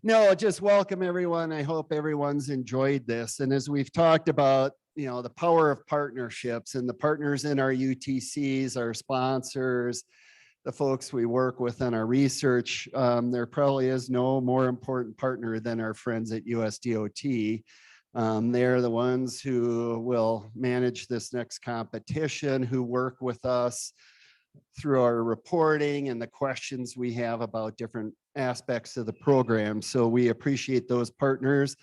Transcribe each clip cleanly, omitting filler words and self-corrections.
No, just welcome everyone. I hope everyone's enjoyed this. And as we've talked about, the power of partnerships and the partners in our UTCs, our sponsors, the folks we work with on our research, there probably is no more important partner than our friends at USDOT. They're the ones who will manage this next competition, who work with us through our reporting and the questions we have about different aspects of the program. So we appreciate those partners.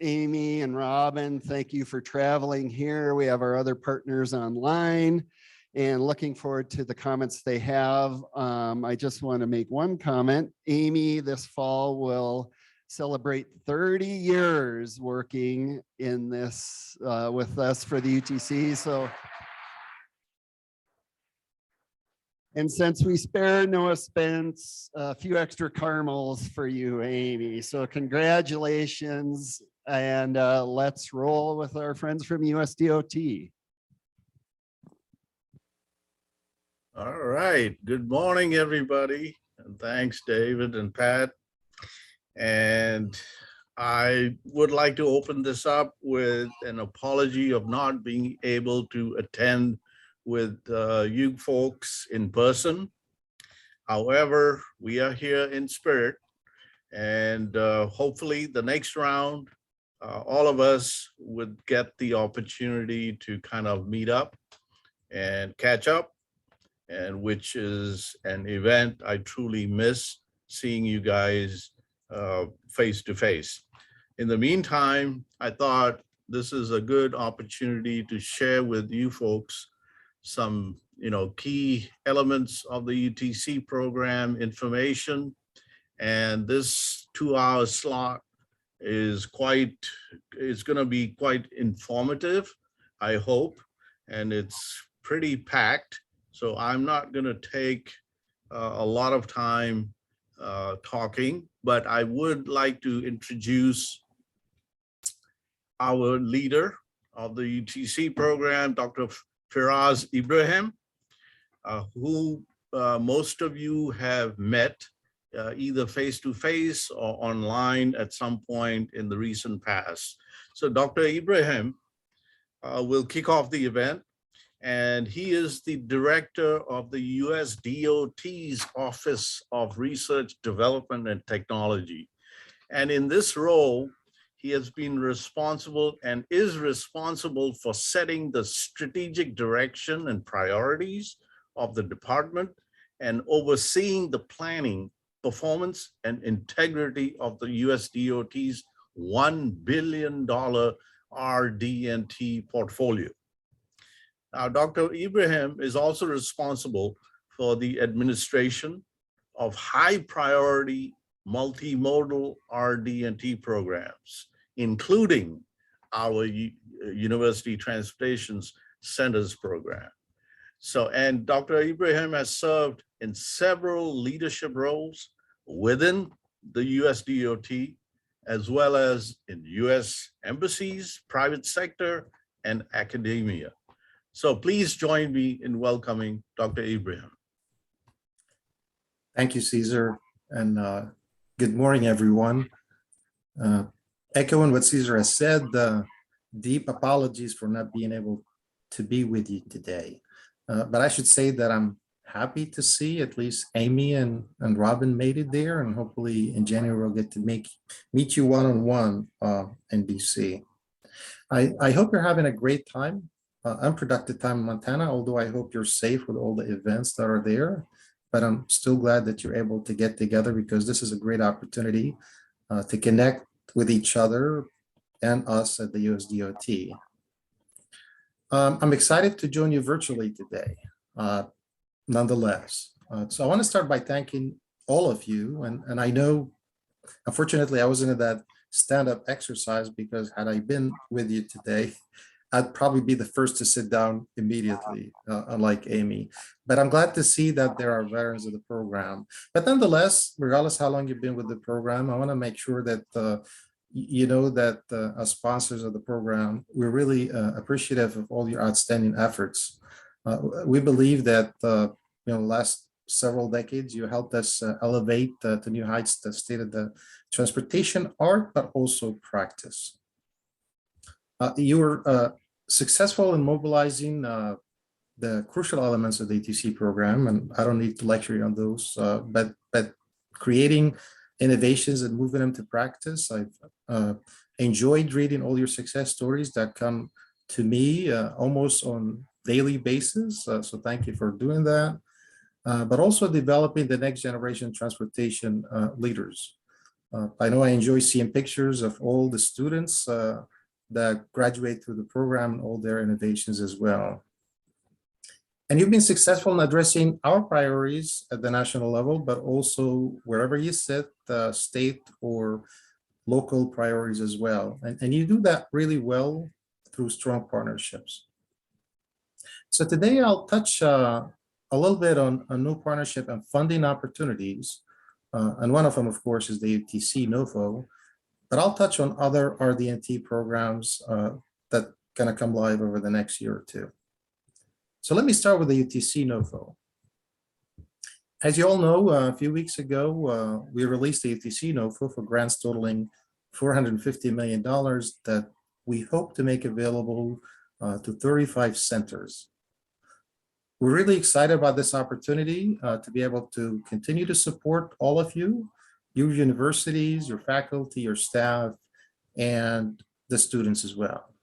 Amy and Robin, thank you for traveling here. We have our other partners online and looking forward to the comments they have. I just want to make one comment. Amy this fall will celebrate 30 years working in this with us for the UTC. So, and since we spared no expense, a few extra caramels for you, Amy. So congratulations, and let's roll with our friends from USDOT. All right. Good morning, everybody. And thanks, David and Pat. And I would like to open this up with an apology of not being able to attend with you folks in person. However, we are here in spirit, and hopefully the next round, all of us would get the opportunity to kind of meet up and catch up, and which is an event I truly miss, seeing you guys face to face. In the meantime, I thought this is a good opportunity to share with you folks some key elements of the UTC program information. And this 2-hour slot is going to be quite informative, I hope, and it's pretty packed. So I'm not going to take a lot of time talking, but I would like to introduce our leader of the UTC program, Dr. Firaz Ibrahim, who most of you have met either face-to-face or online at some point in the recent past. So Dr. Ibrahim will kick off the event, and he is the director of the USDOT's Office of Research, Development, and Technology. And in this role, he has been responsible and is responsible for setting the strategic direction and priorities of the department and overseeing the planning, performance, and integrity of the USDOT's $1 billion RD&T portfolio. Now, Dr. Ibrahim is also responsible for the administration of high priority multimodal RD&T programs, including our University Transportation Centers program. So, and Dr. Ibrahim has served in several leadership roles within the USDOT, as well as in US embassies, private sector, and academia. So please join me in welcoming Dr. Ibrahim. Thank you, Cesar, and good morning, everyone. Echoing what Cesar has said, deep apologies for not being able to be with you today. But I should say that I'm happy to see at least Amy and Robin made it there, and hopefully in January we'll get to meet you one-on-one in DC. I hope you're having a great time, unproductive time in Montana, although I hope you're safe with all the events that are there. But I'm still glad that you're able to get together, because this is a great opportunity to connect with each other and us at the USDOT. I'm excited to join you virtually today, nonetheless. So I want to start by thanking all of you. And I know, unfortunately, I wasn't in that stand-up exercise, because had I been with you today, I'd probably be the first to sit down immediately, unlike Amy. But I'm glad to see that there are veterans of the program. But nonetheless, regardless how long you've been with the program, I want to make sure that you know that as sponsors of the program, we're really appreciative of all your outstanding efforts. We believe that the last several decades. You helped us elevate to new heights the state of the transportation art, but also practice. You were successful in mobilizing the crucial elements of the UTC program, and I don't need to lecture you on those, but creating innovations and moving them to practice. I've enjoyed reading all your success stories that come to me almost on daily basis. So thank you for doing that. But also developing the next generation transportation leaders. I know I enjoy seeing pictures of all the students that graduate through the program and all their innovations as well. And you've been successful in addressing our priorities at the national level, but also wherever you sit, state or local priorities as well. And you do that really well through strong partnerships. So today I'll touch a little bit on a new partnership and funding opportunities. And one of them, of course, is the UTC NOFO, but I'll touch on other RD&T programs that gonna come live over the next year or two. So let me start with the UTC NOFO. As you all know, a few weeks ago, we released the UTC NOFO for grants totaling $450 million that we hope to make available to 35 centers. We're really excited about this opportunity to be able to continue to support all of you, your universities, your faculty, your staff, and the students as well.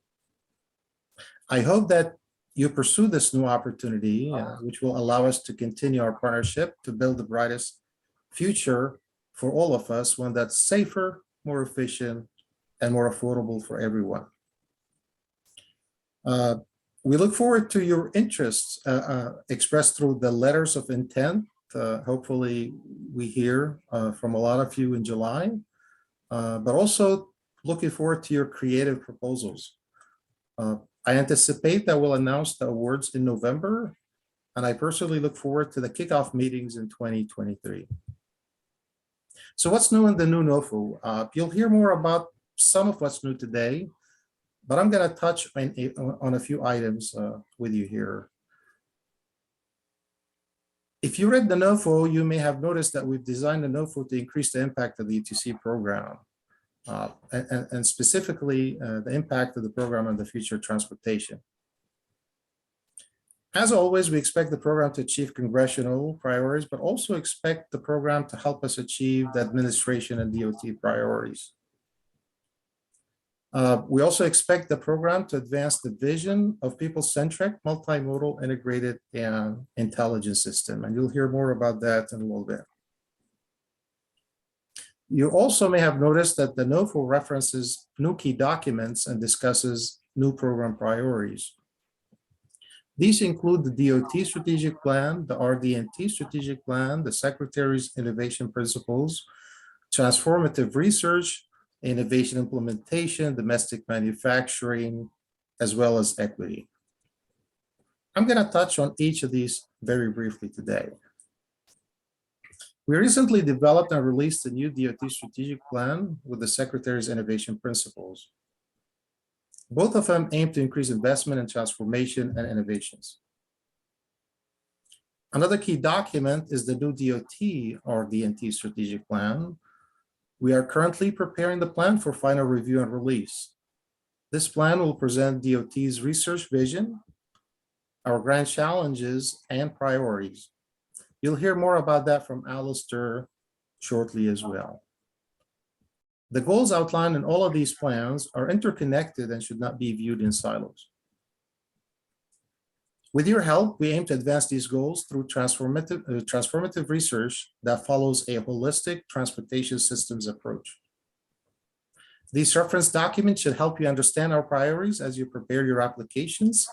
I hope that you pursue this new opportunity, which will allow us to continue our partnership to build the brightest future for all of us, one that's safer, more efficient, and more affordable for everyone. We look forward to your interests expressed through the letters of intent. Hopefully we hear from a lot of you in July, but also looking forward to your creative proposals. I anticipate that we'll announce the awards in November, and I personally look forward to the kickoff meetings in 2023. So what's new in the new NOFO? You'll hear more about some of what's new today, but I'm going to touch on a few items with you here. If you read the NOFO, you may have noticed that we've designed the NOFO to increase the impact of the UTC program. And specifically the impact of the program on the future transportation. As always, we expect the program to achieve congressional priorities, but also expect the program to help us achieve the administration and DOT priorities. We also expect the program to advance the vision of people-centric, multimodal, integrated, and intelligent system. And you'll hear more about that in a little bit. You also may have noticed that the NOFO references new key documents and discusses new program priorities. These include the DOT strategic plan, the RD&T strategic plan, the Secretary's innovation principles, transformative research, innovation implementation, domestic manufacturing, as well as equity. I'm going to touch on each of these very briefly today. We recently developed and released a new DOT strategic plan with the Secretary's innovation principles. Both of them aim to increase investment in transformation and innovations. Another key document is the new DOT RD&T strategic plan. We are currently preparing the plan for final review and release. This plan will present DOT's research vision, our grand challenges, and priorities. You'll hear more about that from Alistair shortly as well. The goals outlined in all of these plans are interconnected and should not be viewed in silos. With your help, we aim to advance these goals through transformative research that follows a holistic transportation systems approach. These reference documents should help you understand our priorities as you prepare your applications.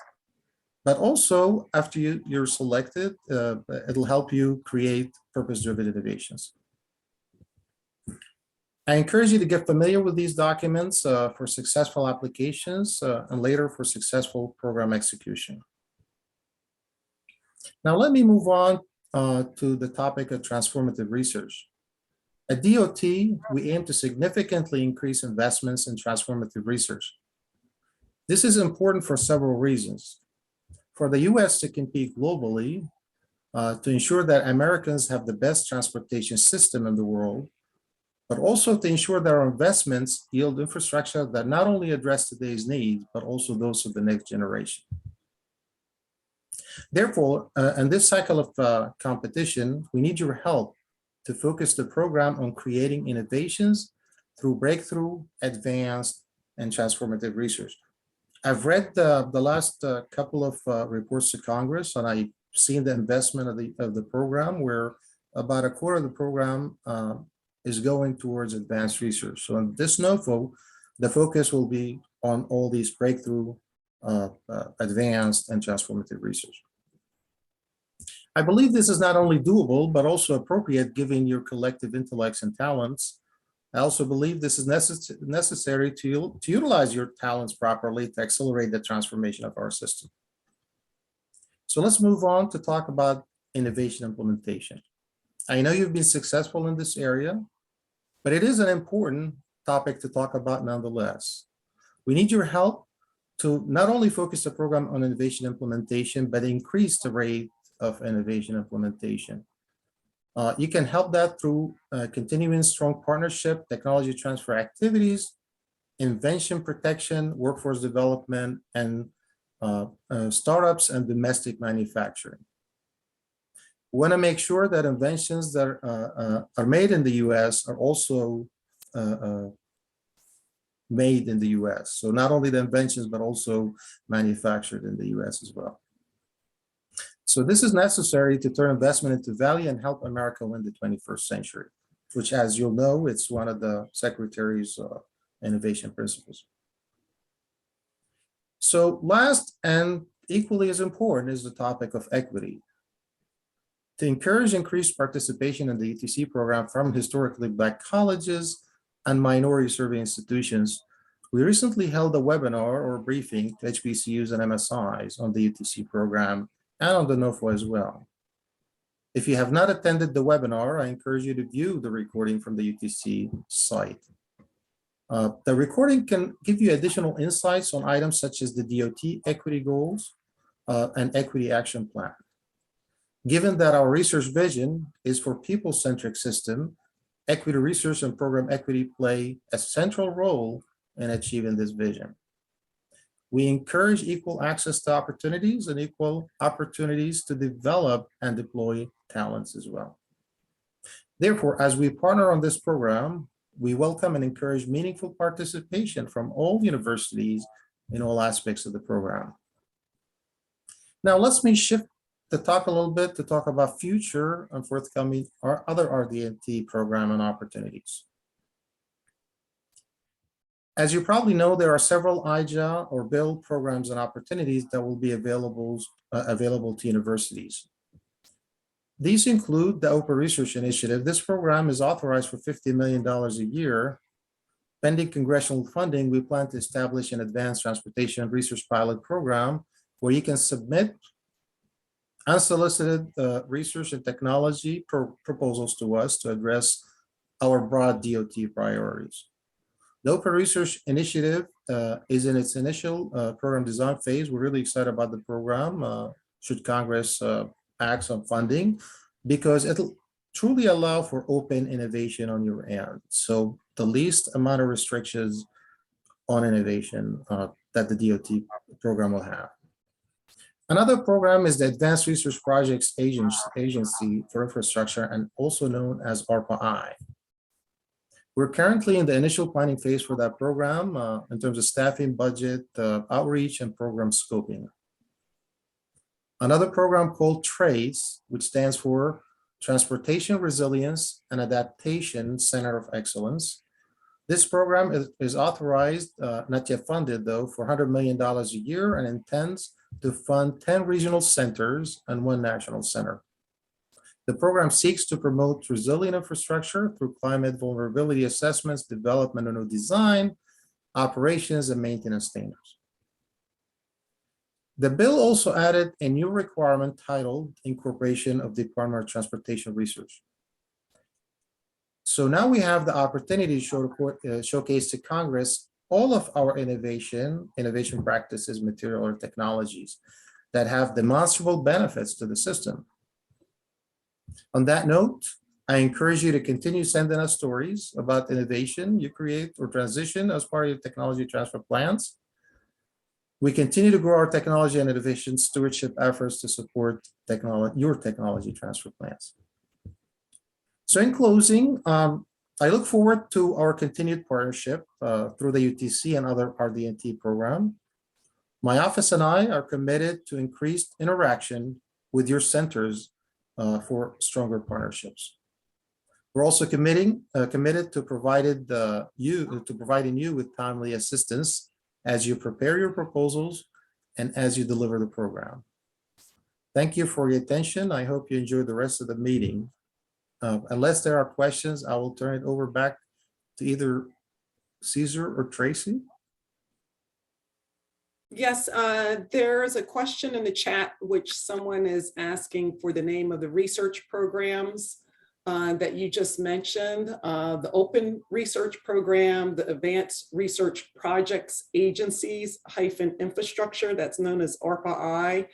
But also, after you're selected, it'll help you create purpose-driven innovations. I encourage you to get familiar with these documents for successful applications and later for successful program execution. Now, let me move on to the topic of transformative research. At DOT, we aim to significantly increase investments in transformative research. This is important for several reasons. For the US to compete globally, to ensure that Americans have the best transportation system in the world, but also to ensure that our investments yield infrastructure that not only address today's needs, but also those of the next generation. Therefore, in this cycle of competition, we need your help to focus the program on creating innovations through breakthrough, advanced, and transformative research. I've read the last couple of reports to Congress, and I've seen the investment of the program, where about a quarter of the program is going towards advanced research. So in this NOFO, the focus will be on all these breakthrough, advanced, and transformative research. I believe this is not only doable, but also appropriate given your collective intellects and talents. I also believe this is necessary to utilize your talents properly to accelerate the transformation of our system. So let's move on to talk about innovation implementation. I know you've been successful in this area, but it is an important topic to talk about nonetheless. We need your help to not only focus the program on innovation implementation, but increase the rate of innovation implementation. You can help that through continuing strong partnership, technology transfer activities, invention protection, workforce development, and startups and domestic manufacturing. We want to make sure that inventions that are made in the US are also made in the US. So not only the inventions, but also manufactured in the US as well. So this is necessary to turn investment into value and help America win the 21st century, which, as you'll know, it's one of the Secretary's innovation principles. So last and equally as important is the topic of equity. To encourage increased participation in the UTC program from historically Black colleges and minority serving institutions, we recently held a webinar or briefing to HBCUs and MSIs on the UTC program and on the NOFO as well. If you have not attended the webinar, I encourage you to view the recording from the UTC site. The recording can give you additional insights on items such as the DOT equity goals and equity action plan. Given that our research vision is for people-centric system, equity research and program equity play a central role in achieving this vision. We encourage equal access to opportunities and equal opportunities to develop and deploy talents as well. Therefore, as we partner on this program, we welcome and encourage meaningful participation from all universities in all aspects of the program. Now, let's shift to talk a little bit to talk about future and forthcoming or other RD&T program and opportunities. As you probably know, there are several IJA or BIL programs and opportunities that will be available to universities. These include the Open Research Initiative. This program is authorized for $50 million a year. Pending congressional funding, we plan to establish an advanced transportation research pilot program where you can submit unsolicited research and technology proposals to us to address our broad DOT priorities. The Open Research Initiative is in its initial program design phase. We're really excited about the program, should Congress act on funding, because it'll truly allow for open innovation on your end. So the least amount of restrictions on innovation that the DOT program will have. Another program is the Advanced Research Projects Agency for Infrastructure, and also known as ARPA-I. We're currently in the initial planning phase for that program in terms of staffing, budget, outreach, and program scoping. Another program called TRACE, which stands for Transportation Resilience and Adaptation Center of Excellence. This program is authorized, not yet funded though, for $100 million a year and intends to fund 10 regional centers and 1 national center. The program seeks to promote resilient infrastructure through climate vulnerability assessments, development and design, operations, and maintenance standards. The bill also added a new requirement titled Incorporation of the Department of Transportation Research. So now we have the opportunity to showcase to Congress all of our innovation practices, material, or technologies that have demonstrable benefits to the system. On that note, I encourage you to continue sending us stories about innovation you create or transition as part of your technology transfer plans. We continue to grow our technology and innovation stewardship efforts to support your technology transfer plans. So in closing, I look forward to our continued partnership through the UTC and other RD&T program. My office and I are committed to increased interaction with your centers for stronger partnerships. We're also committed to providing you with timely assistance as you prepare your proposals and as you deliver the program. Thank you for your attention. I hope you enjoy the rest of the meeting. Unless there are questions, I will turn it over back to either Caesar or Tracy. Yes, there is a question in the chat which someone is asking for the name of the research programs that you just mentioned, the Open Research Program, the Advanced Research Projects Agencies -Infrastructure, that's known as ARPA-I,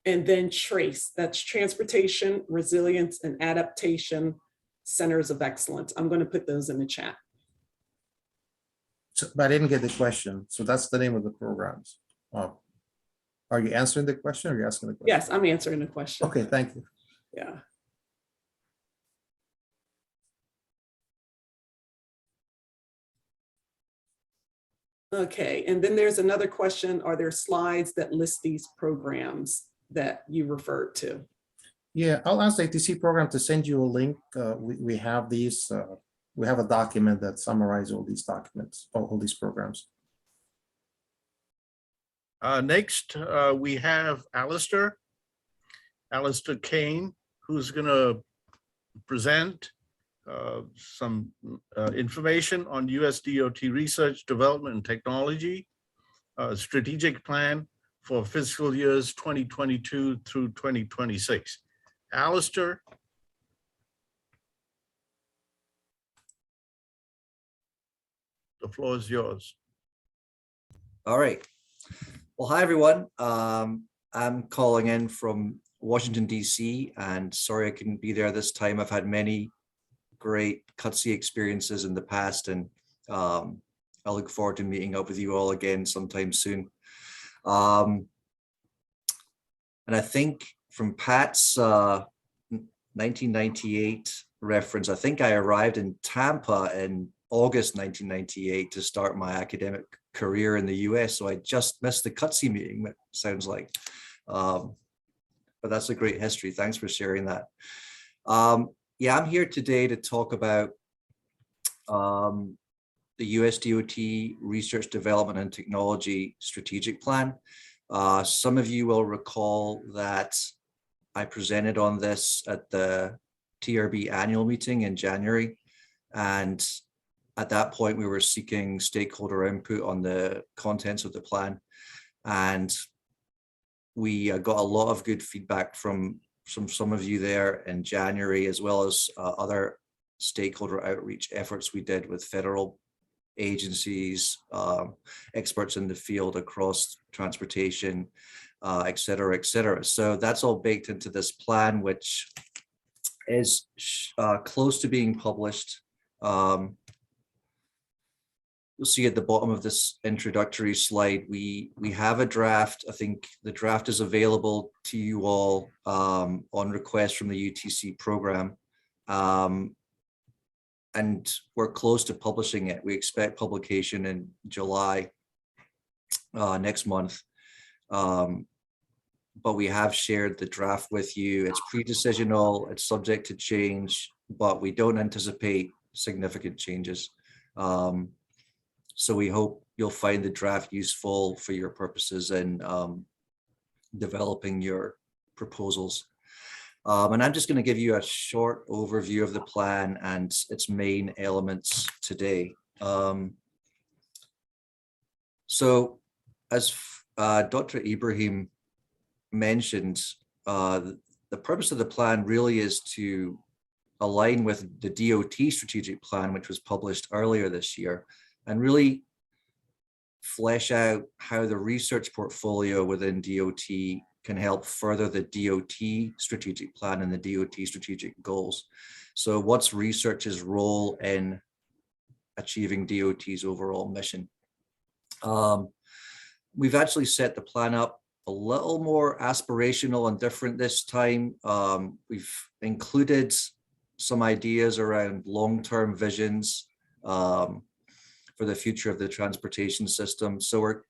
and then TRACE, that's Transportation, Resilience, and Adaptation Centers of Excellence. I'm going to put those in the chat. So, but I didn't get the question. So that's the name of the programs. Are you answering the question or are you asking the question? Yes, I'm answering the question. Okay, thank you. Yeah. Okay, and then there's another question. Are there slides that list these programs that you referred to? Yeah, I'll ask the ATC program to send you a link. We have these, we have a document that summarizes all these documents, all these programs. Next, we have Alistair Kane, who's going to present some information on USDOT research, development, and technology strategic plan for fiscal years 2022 through 2026. Alistair. The floor is yours. All right. Well, hi, everyone. I'm calling in from Washington, D.C., and sorry I couldn't be there this time. I've had many great CUTC experiences in the past, and I look forward to meeting up with you all again sometime soon. And I think from Pat's 1998 reference, I think I arrived in Tampa in August 1998 to start my academic career in the US. So I just missed the CUTC meeting, it sounds like. But that's a great history. Thanks for sharing that. Yeah, I'm here today to talk about the USDOT Research Development and Technology Strategic Plan. Some of you will recall that I presented on this at the TRB annual meeting in January. And at that point, we were seeking stakeholder input on the contents of the plan. And we got a lot of good feedback from some of you there in January, as well as other stakeholder outreach efforts we did with federal agencies, experts in the field across transportation, et cetera, et cetera. So that's all baked into this plan, which is close to being published. You'll see at the bottom of this introductory slide, we have a draft. I think the draft is available to you all on request from the UTC program. And we're close to publishing it. We expect publication in July next month. But we have shared the draft with you. It's pre-decisional, it's subject to change, but we don't anticipate significant changes. So we hope you'll find the draft useful for your purposes in developing your proposals. And I'm just going to give you a short overview of the plan and its main elements today. So as Dr. Ibrahim mentioned, the purpose of the plan really is to align with the DOT strategic plan, which was published earlier this year, and really flesh out how the research portfolio within DOT can help further the DOT strategic plan and the DOT strategic goals. So what's research's role in achieving DOT's overall mission? We've actually set the plan up a little more aspirational and different this time. We've included some ideas around long-term visions for the future of the transportation system. So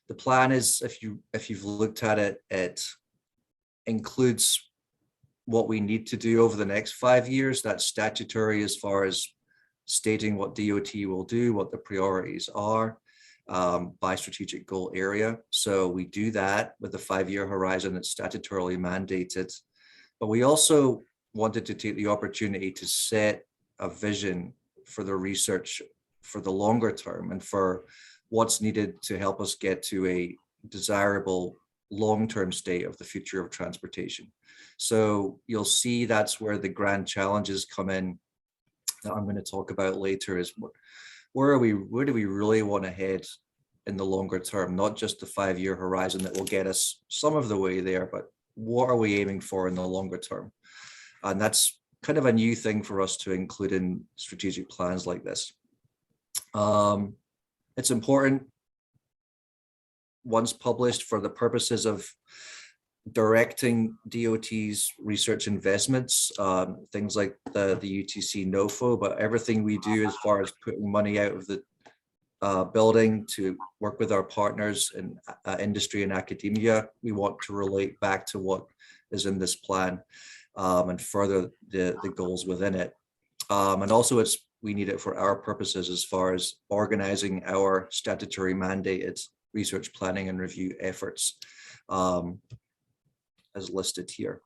the plan is, if you've looked at it, it includes what we need to do over the next 5 years. That's statutory as far as stating what DOT will do, what the priorities are by strategic goal area. So we do that with the 5-year horizon that's statutorily mandated. But we also wanted to take the opportunity to set a vision for the research for the longer term and for what's needed to help us get to a desirable long-term state of the future of transportation. So you'll see that's where the grand challenges come in that I'm going to talk about later, is where do we really want to head in the longer term, not just the 5-year horizon that will get us some of the way there, but what are we aiming for in the longer term? And that's kind of a new thing for us to include in strategic plans like this. It's important, once published, for the purposes of directing DOT's research investments, things like the UTC NOFO, but everything we do as far as putting money out of the building to work with our partners in industry and academia, we want to relate back to what is in this plan and further the goals within it. And also we need it for our purposes as far as organizing our statutory mandated research planning and review efforts as listed here.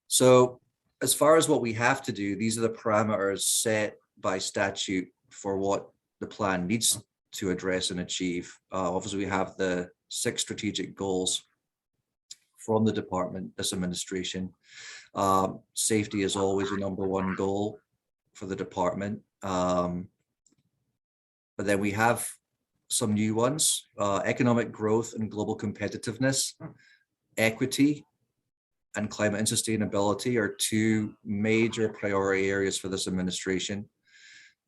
So as far as what we have to do, these are the parameters set by statute for what the plan needs to address and achieve. Obviously, we have the 6 strategic goals from the department, this administration. Safety is always the #1 goal for the department. But then we have some new ones: economic growth and global competitiveness, equity, and climate and sustainability are 2 major priority areas for this administration.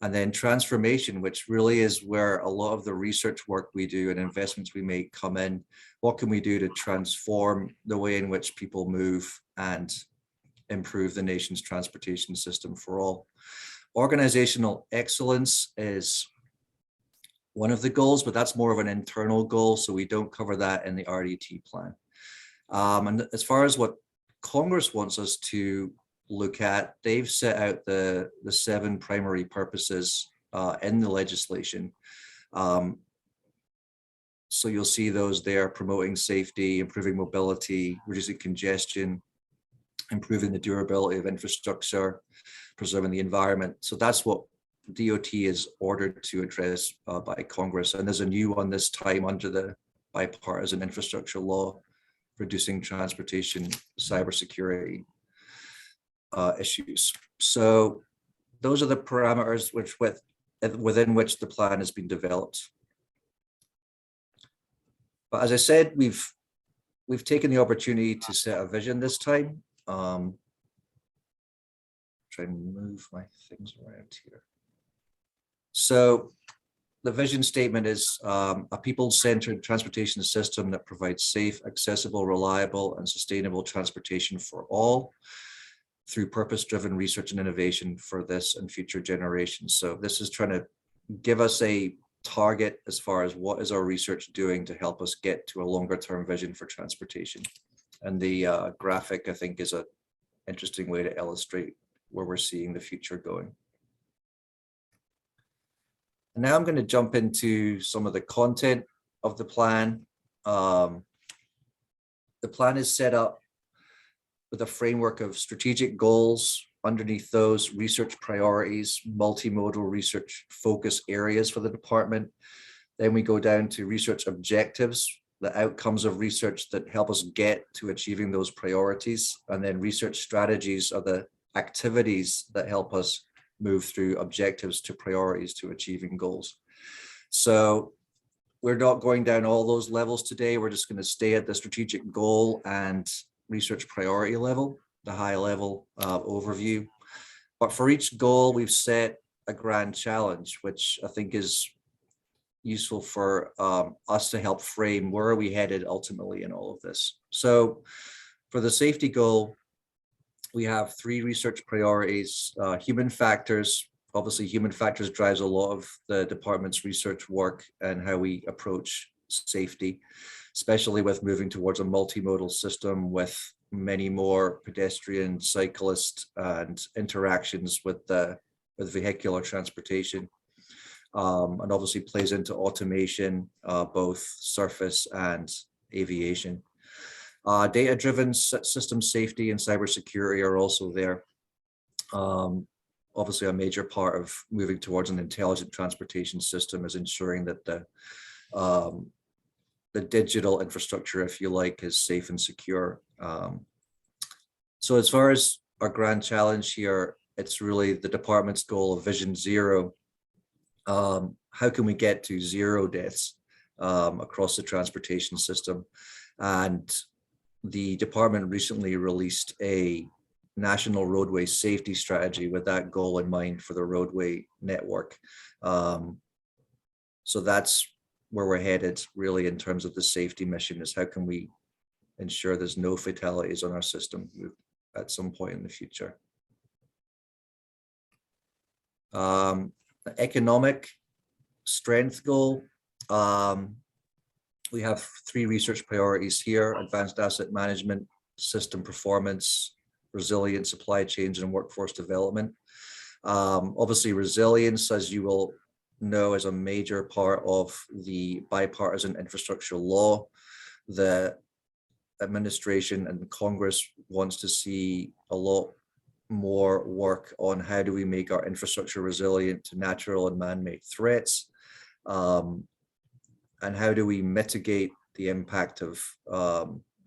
And then transformation, which really is where a lot of the research work we do and investments we make come in. What can we do to transform the way in which people move and improve the nation's transportation system for all? Organizational excellence is one of the goals, but that's more of an internal goal, so we don't cover that in the RDT plan. And as far as what Congress wants us to look at, they've set out the 7 primary purposes in the legislation. So you'll see those there: promoting safety, improving mobility, reducing congestion, improving the durability of infrastructure, preserving the environment. So that's what DOT is ordered to address by Congress. And there's a new one this time under the bipartisan infrastructure law, reducing transportation cybersecurity issues. So those are the parameters within which the plan has been developed. But as I said, we've taken the opportunity to set a vision this time. Try and move my things around here. So the vision statement is a people-centered transportation system that provides safe, accessible, reliable, and sustainable transportation for all through purpose-driven research and innovation for this and future generations. So this is trying to give us a target as far as what is our research doing to help us get to a longer-term vision for transportation. And the graphic, I think, is an interesting way to illustrate where we're seeing the future going. And now I'm going to jump into some of the content of the plan. The plan is set up with a framework of strategic goals, underneath those research priorities, multimodal research focus areas for the department. Then we go down to research objectives, the outcomes of research that help us get to achieving those priorities. And then research strategies are the activities that help us move through objectives to priorities to achieving goals. So we're not going down all those levels today. We're just going to stay at the strategic goal and research priority level, the high level overview. But for each goal, we've set a grand challenge, which I think is useful for us to help frame where are we headed ultimately in all of this. So for the safety goal, we have 3 research priorities: human factors. Obviously, human factors drives a lot of the department's research work and how we approach safety, especially with moving towards a multimodal system with many more pedestrian, cyclist, and interactions with vehicular transportation. And obviously plays into automation, both surface and aviation. Data-driven system safety and cybersecurity are also there. Obviously, a major part of moving towards an intelligent transportation system is ensuring that the digital infrastructure, if you like, is safe and secure. So as far as our grand challenge here, it's really the department's goal of Vision Zero. How can we get to 0 deaths across the transportation system? And the department recently released a national roadway safety strategy with that goal in mind for the roadway network. So that's where we're headed really in terms of the safety mission, is how can we ensure there's no fatalities on our system at some point in the future. Economic strength goal. We have 3 research priorities here: advanced asset management, system performance, resilient supply chains, and workforce development. Obviously, resilience, as you will know, is a major part of the bipartisan infrastructure law. The administration and Congress wants to see a lot more work on how do we make our infrastructure resilient to natural and man-made threats, and how do we mitigate the impact of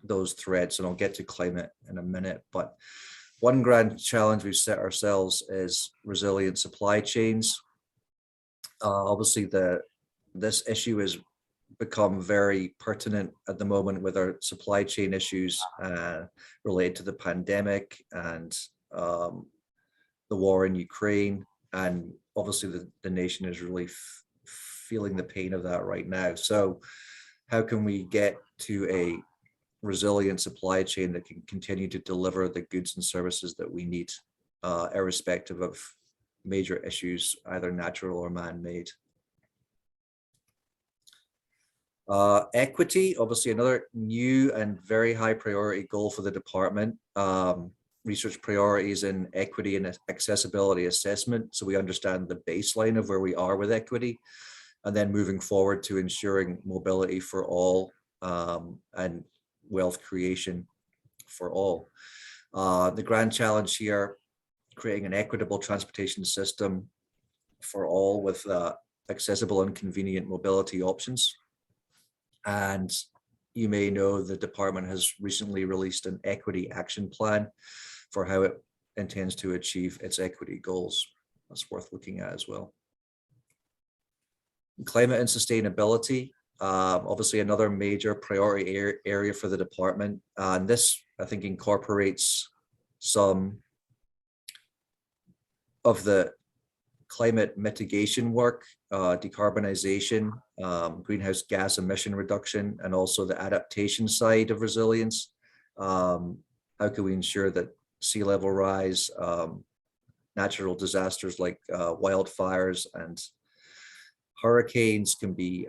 those threats. And I'll get to climate in a minute, but one grand challenge we've set ourselves is resilient supply chains. Obviously, this issue has become very pertinent at the moment with our supply chain issues related to the pandemic and the war in Ukraine. And obviously the nation is really feeling the pain of that right now. So how can we get to a resilient supply chain that can continue to deliver the goods and services that we need, irrespective of major issues, either natural or man-made? Equity, obviously another new and very high priority goal for the department. Research priorities in equity and accessibility assessment, so we understand the baseline of where we are with equity, and then moving forward to ensuring mobility for all, and wealth creation for all. The grand challenge here, creating an equitable transportation system for all with accessible and convenient mobility options. And you may know the department has recently released an equity action plan for how it intends to achieve its equity goals. That's worth looking at as well. Climate and sustainability, obviously another major priority area for the department. And this, I think, incorporates some of the climate mitigation work, decarbonization, greenhouse gas emission reduction, and also the adaptation side of resilience. How can we ensure that sea level rise, natural disasters like wildfires and hurricanes can be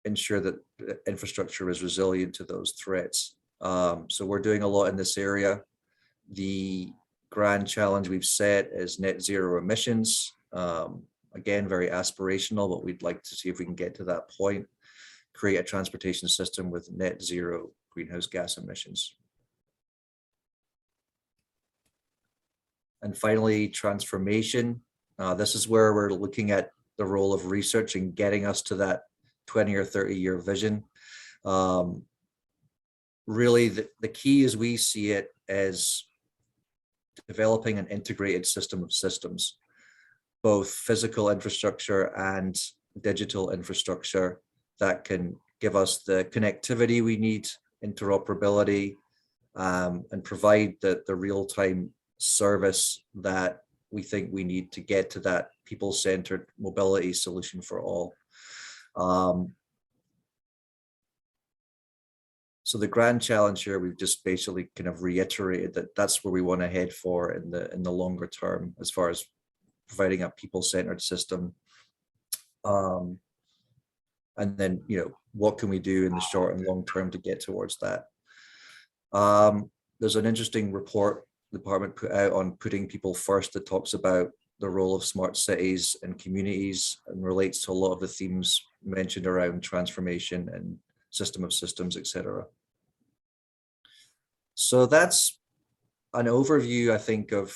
ensure that the infrastructure is resilient to those threats. So we're doing a lot in this area. The grand challenge we've set is net zero emissions. Again, very aspirational, but we'd like to see if we can get to that point, create a transportation system with net zero greenhouse gas emissions. And finally, transformation. This is where we're looking at the role of research in getting us to that 20 or 30-year vision. Really, the key as we see it is developing an integrated system of systems, both physical infrastructure and digital infrastructure that can give us the connectivity we need, interoperability, and provide the real-time service that we think we need to get to that people-centered mobility solution for all. So the grand challenge here, we've just basically kind of reiterated that that's where we want to head for in the longer term, as far as providing a people-centered system. And then, you know, what can we do in the short and long term to get towards that? There's an interesting report the department put out on putting people first that talks about the role of smart cities and communities and relates to a lot of the themes mentioned around transformation and system of systems, etc. So that's an overview, I think, of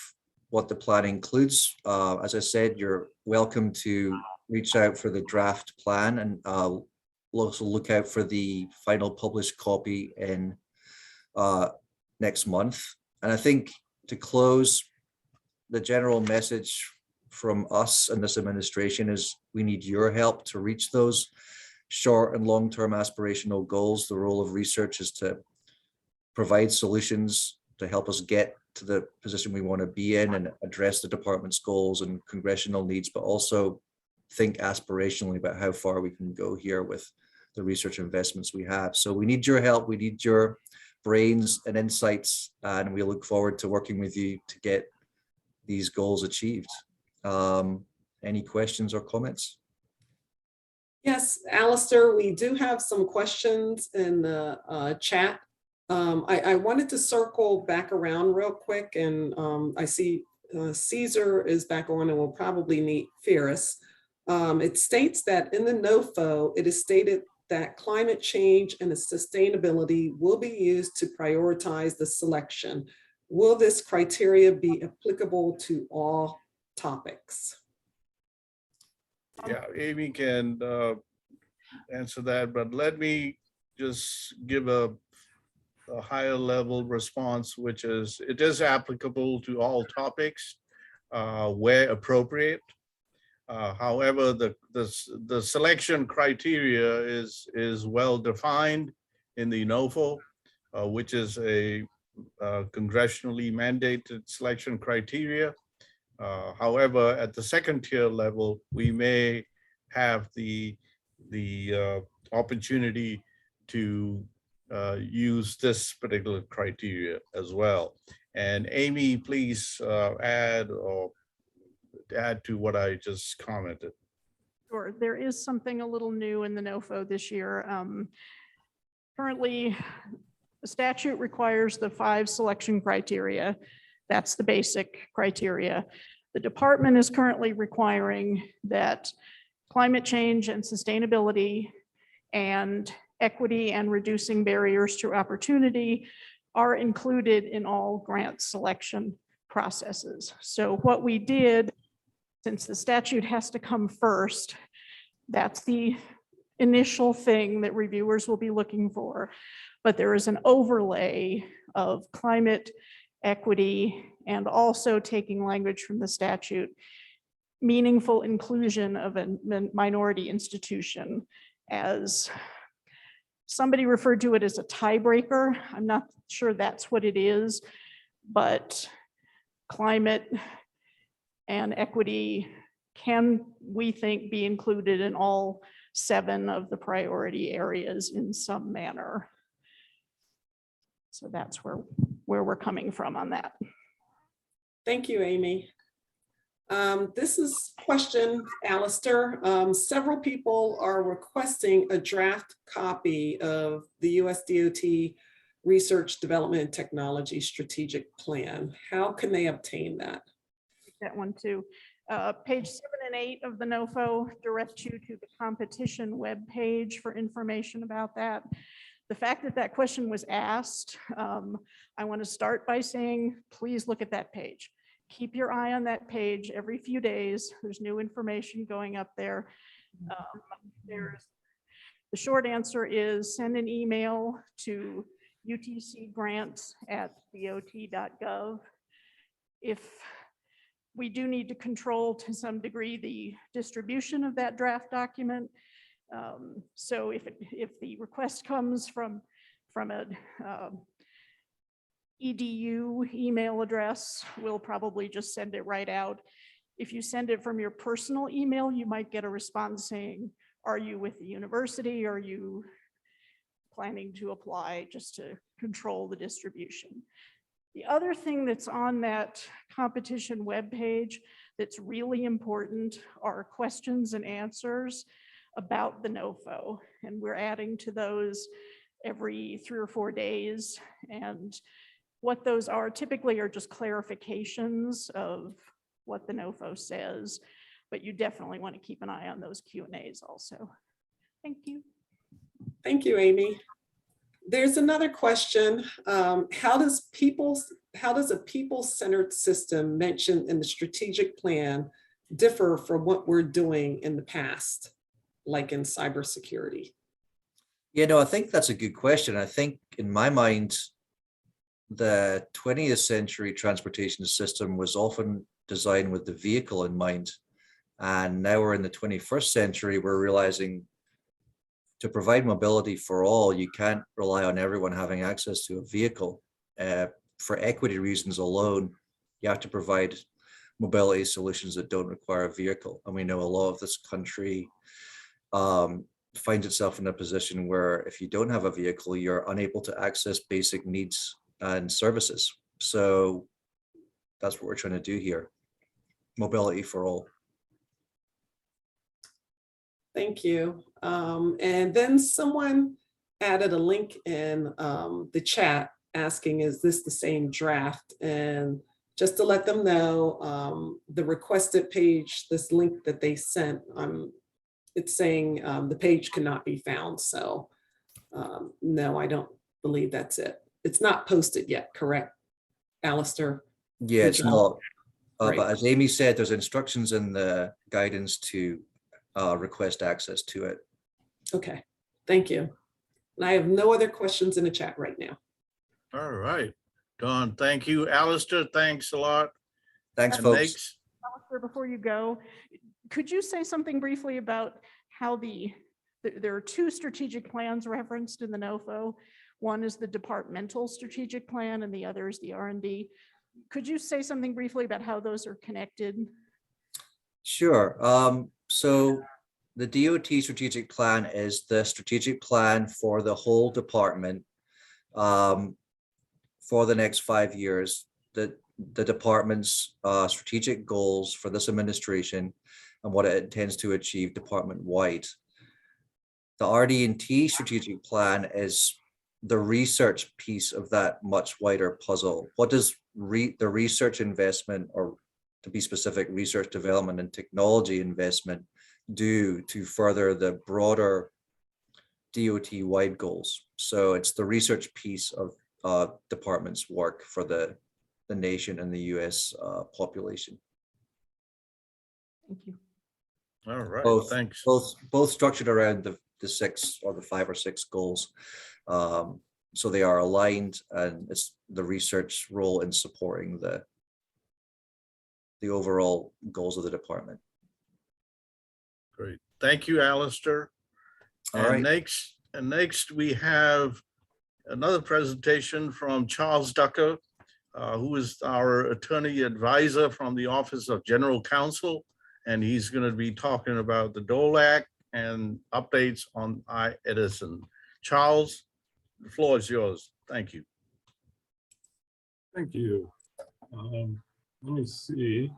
what the plan includes. As I said, you're welcome to reach out for the draft plan, and also look out for the final published copy in next month. And I think to close, the general message from us and this administration is we need your help to reach those short and long-term aspirational goals. The role of research is to provide solutions to help us get to the position we want to be in and address the department's goals and congressional needs, but also think aspirationally about how far we can go here with the research investments we have. So we need your help, we need your brains and insights, and we look forward to working with you to get these goals achieved. Any questions or comments? Yes, Alistair, we do have some questions in the chat. I wanted to circle back around real quick, and I see Caesar is back on, and we'll probably meet Ferris. It states that in the NOFO, it is stated that climate change and its sustainability will be used to prioritize the selection. Will this criteria be applicable to all topics? Yeah, Amy can answer that, but let me just give a higher level response, which is it is applicable to all topics where appropriate. However, the selection criteria is well defined in the NOFO, which is a congressionally mandated selection criteria. However, at the second tier level, we may have the opportunity to use this particular criteria as well. And Amy, please add to what I just commented. Sure, there is something a little new in the NOFO this year. Currently, the statute requires the 5 selection criteria. That's the basic criteria. The department is currently requiring that climate change and sustainability and equity and reducing barriers to opportunity are included in all grant selection processes. So what we did, since the statute has to come first, that's the initial thing that reviewers will be looking for. But there is an overlay of climate, equity, and also taking language from the statute, meaningful inclusion of a minority institution, as somebody referred to it as a tiebreaker. I'm not sure that's what it is, but climate and equity can, we think, be included in all 7 of the priority areas in some manner. So that's where we're coming from on that. Thank you, Amy. This is a question, Alistair. Several people are requesting a draft copy of the USDOT Research Development and Technology Strategic Plan. How can they obtain that? That one too. Page 7 and 8 of the NOFO direct you to the competition webpage for information about that. The fact that that question was asked, I want to start by saying, please look at that page. Keep your eye on that page every few days. There's new information going up there. The short answer is send an email to utcgrants@dot.gov. If we do need to control to some degree the distribution of that draft document. So if the request comes from a EDU email address, we'll probably just send it right out. If you send it from your personal email, you might get a response saying, are you with the university? Are you planning to apply, just to control the distribution? The other thing that's on that competition webpage that's really important are questions and answers about the NOFO. And we're adding to those every 3 or 4 days. And what those are typically are just clarifications of what the NOFO says, but you definitely want to keep an eye on those Q&As also. Thank you. Thank you, Amy. There's another question. How does a people-centered system mentioned in the strategic plan differ from what we're doing in the past, like in cybersecurity? Yeah, no, I think that's a good question. I think in my mind, the 20th century transportation system was often designed with the vehicle in mind. And now we're in the 21st century, we're realizing to provide mobility for all, you can't rely on everyone having access to a vehicle. For equity reasons alone, you have to provide mobility solutions that don't require a vehicle. And we know a lot of this country finds itself in a position where if you don't have a vehicle, you're unable to access basic needs and services. So that's what we're trying to do here. Mobility for all. Thank you. And then someone added a link in the chat asking, is this the same draft? And just to let them know, the requested page, this link that they sent, it's saying the page cannot be found. So no, I don't believe that's it. It's not posted yet, correct, Alistair? Yeah, it's not. Right. But as Amy said, there's instructions in the guidance to request access to it. Okay, thank you. And I have no other questions in the chat right now. All right, Dawn, thank you. Alistair, thanks a lot. Thanks, And folks. next, Alistair, before you go, could you say something briefly about how there are 2 strategic plans referenced in the NOFO? One is the departmental strategic plan and the other is the R&D. Could you say something briefly about how those are connected? Sure. So the DOT strategic plan is the strategic plan for the whole department for the next 5 years. The department's strategic goals for this administration and what it intends to achieve department-wide. The RD&T strategic plan is the research piece of that much wider puzzle. What does the research investment, or to be specific, research development and technology investment, do to further the broader DOT-wide goals? So it's the research piece of department's work for the nation and the US population. Thank you. all right, Both, thanks. both structured around the 6 or the 5 or 6 goals. So they are aligned, and it's the research role in supporting the overall goals of the department. Great, thank you, Alistair. All And right. next we have another presentation from Charles Ducker, who is our attorney advisor from the Office of General Counsel. And he's going to be talking about the Dole Act and updates on iEdison. Charles, the floor is yours. Thank you. Thank you. Let me see.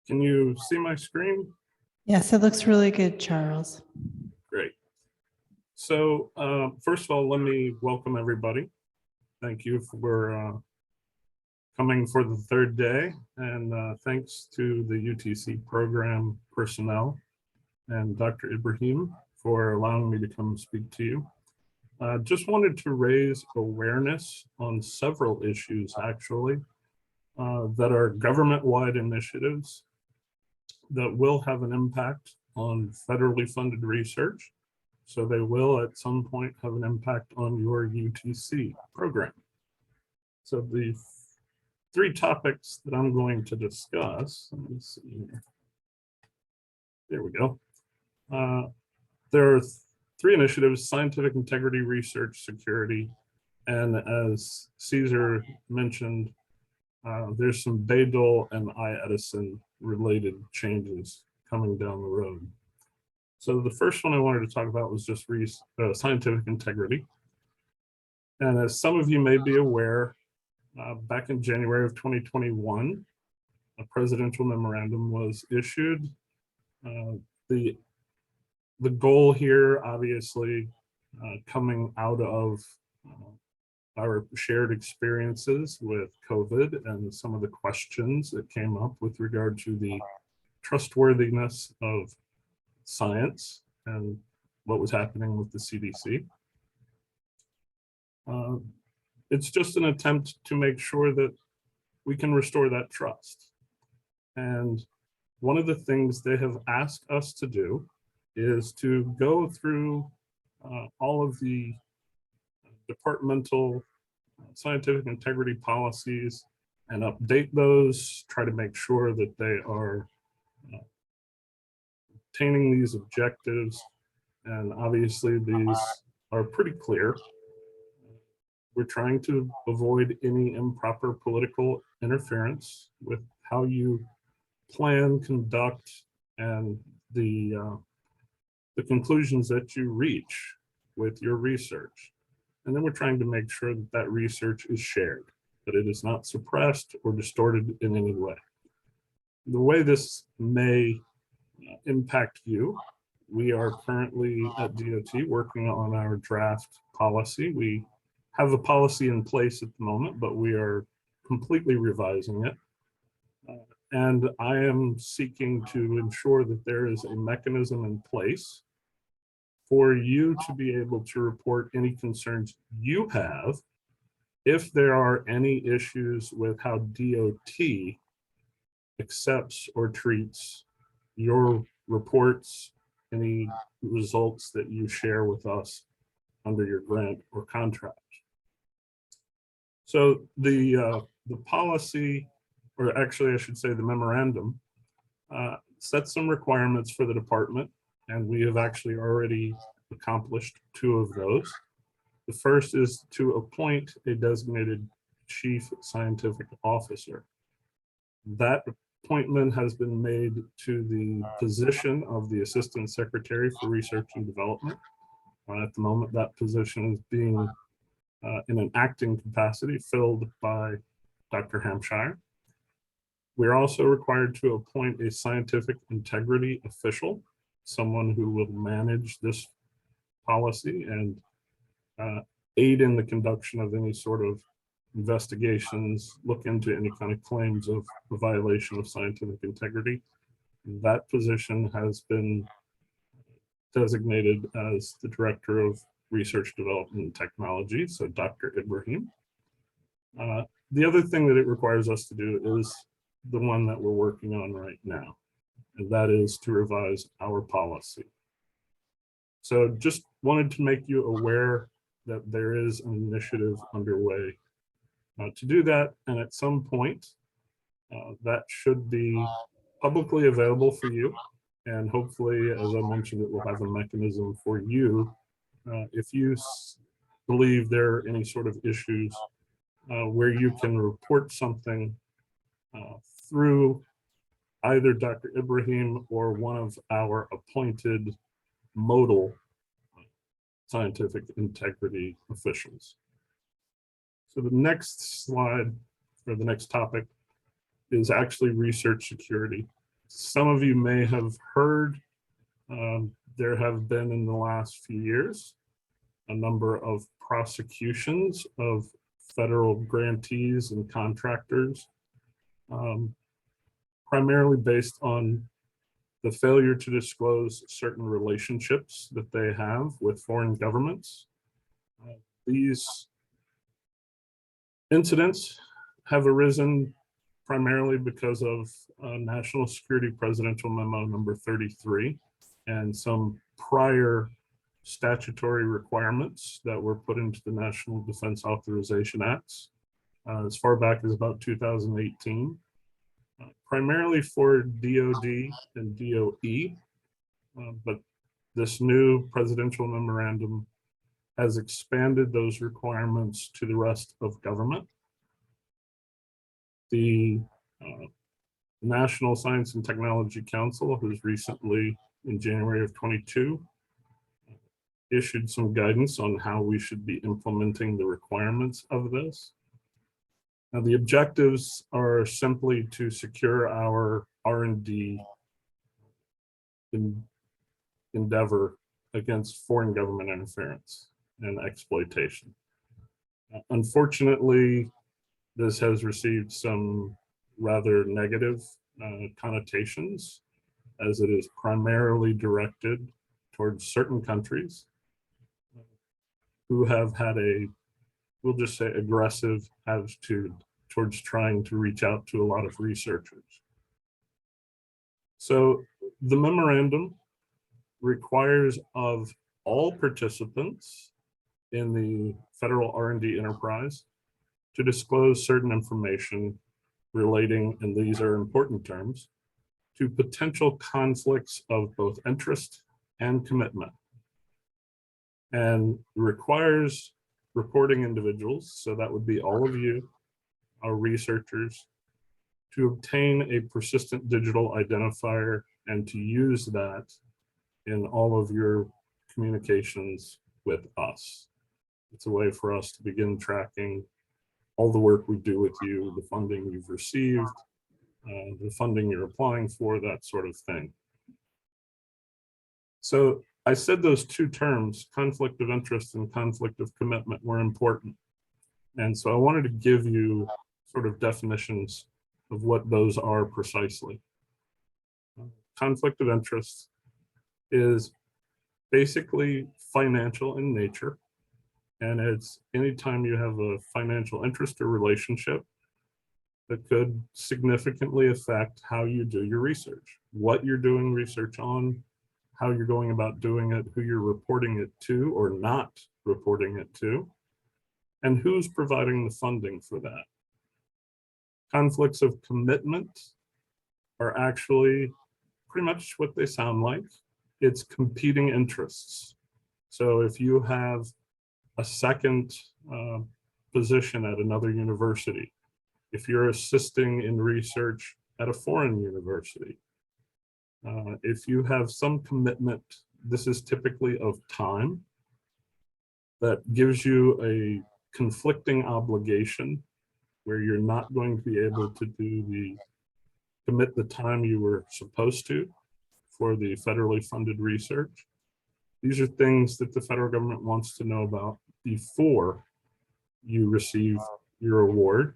Can you see my screen? Yes, it looks really good, Charles. Great. So first of all, let me welcome everybody. Thank you for coming for the 3rd day, and thanks to the UTC program personnel and Dr. Ibrahim for allowing me to come speak to you. Just wanted to raise awareness on several issues, actually, that are government-wide initiatives that will have an impact on federally funded research. So they will at some point have an impact on your UTC program. So the three topics that I'm going to discuss, let me see here. There we go. There are three initiatives: scientific integrity, research, security, and as Caesar mentioned, there's some Bayh-Dole and iEdison related changes coming down the road. So the first one I wanted to talk about was just scientific integrity. And as some of you may be aware, back in January of 2021, a presidential memorandum was issued. The goal here, obviously, coming out of our shared experiences with COVID and some of the questions that came up with regard to the trustworthiness of science and what was happening with the CDC. It's just an attempt to make sure that we can restore that trust. And one of the things they have asked us to do is to go through all of the departmental scientific integrity policies and update those, try to make sure that they are attaining these objectives. And obviously these are pretty clear. We're trying to avoid any improper political interference with how you plan, conduct, and the conclusions that you reach with your research. And then we're trying to make sure that that research is shared, that it is not suppressed or distorted in any way. The way this may impact you, we are currently at DOT working on our draft policy. We have a policy in place at the moment, but we are completely revising it. And I am seeking to ensure that there is a mechanism in place for you to be able to report any concerns you have if there are any issues with how DOT accepts or treats your reports, any results that you share with us under your grant or contract. So the policy, or actually I should say the memorandum, sets some requirements for the department, and we have actually already accomplished two of those. The first is to appoint a designated chief scientific officer. That appointment has been made to the position of the Assistant Secretary for Research and Development. At the moment, that position is being in an acting capacity filled by Dr. Hampshire. We're also required to appoint a scientific integrity official, someone who will manage this policy and aid in the conduction of any sort of investigations, look into any kind of claims of a violation of scientific integrity. That position has been designated as the Director of Research, Development, and Technology, so Dr. Ibrahim. The other thing that it requires us to do is the one that we're working on right now, and that is to revise our policy. So just wanted to make you aware that there is an initiative underway to do that, and at some point that should be publicly available for you, and hopefully, as I mentioned, it will have a mechanism for you if you believe there are any sort of issues where you can report something through either Dr. Ibrahim or one of our appointed modal scientific integrity officials. So the next slide, or the next topic, is actually research security. Some of you may have heard there have been in the last few years a number of prosecutions of federal grantees and contractors, primarily based on the failure to disclose certain relationships that they have with foreign governments. These incidents have arisen primarily because of National Security Presidential Memo number 33 and some prior statutory requirements that were put into the National Defense Authorization Acts as far back as about 2018, primarily for DoD and DOE, but this new presidential memorandum has expanded those requirements to the rest of government. The National Science and Technology Council has recently, in January of 22, issued some guidance on how we should be implementing the requirements of this. Now, the objectives are simply to secure our R&D endeavor against foreign government interference and exploitation. Unfortunately, this has received some rather negative connotations, as it is primarily directed towards certain countries who have had a, we'll just say, aggressive attitude towards trying to reach out to a lot of researchers. So the memorandum requires of all participants in the federal R&D enterprise to disclose certain information relating, and these are important terms, to potential conflicts of both interest and commitment, and requires reporting individuals, so that would be all of you, our researchers, to obtain a persistent digital identifier and to use that in all of your communications with us. It's a way for us to begin tracking all the work we do with you, the funding you've received, the funding you're applying for, that sort of thing. So I said those two terms, conflict of interest and conflict of commitment, were important. And so I wanted to give you sort of definitions of what those are precisely. Conflict of interest is basically financial in nature. And it's anytime you have a financial interest or relationship that could significantly affect how you do your research, what you're doing research on, how you're going about doing it, who you're reporting it to or not reporting it to, and who's providing the funding for that. Conflicts of commitment are actually pretty much what they sound like. It's competing interests. So if you have a second position at another university, if you're assisting in research at a foreign university, if you have some commitment, this is typically of time, that gives you a conflicting obligation where you're not going to be able to commit the time you were supposed to for the federally funded research. These are things that the federal government wants to know about before you receive your award,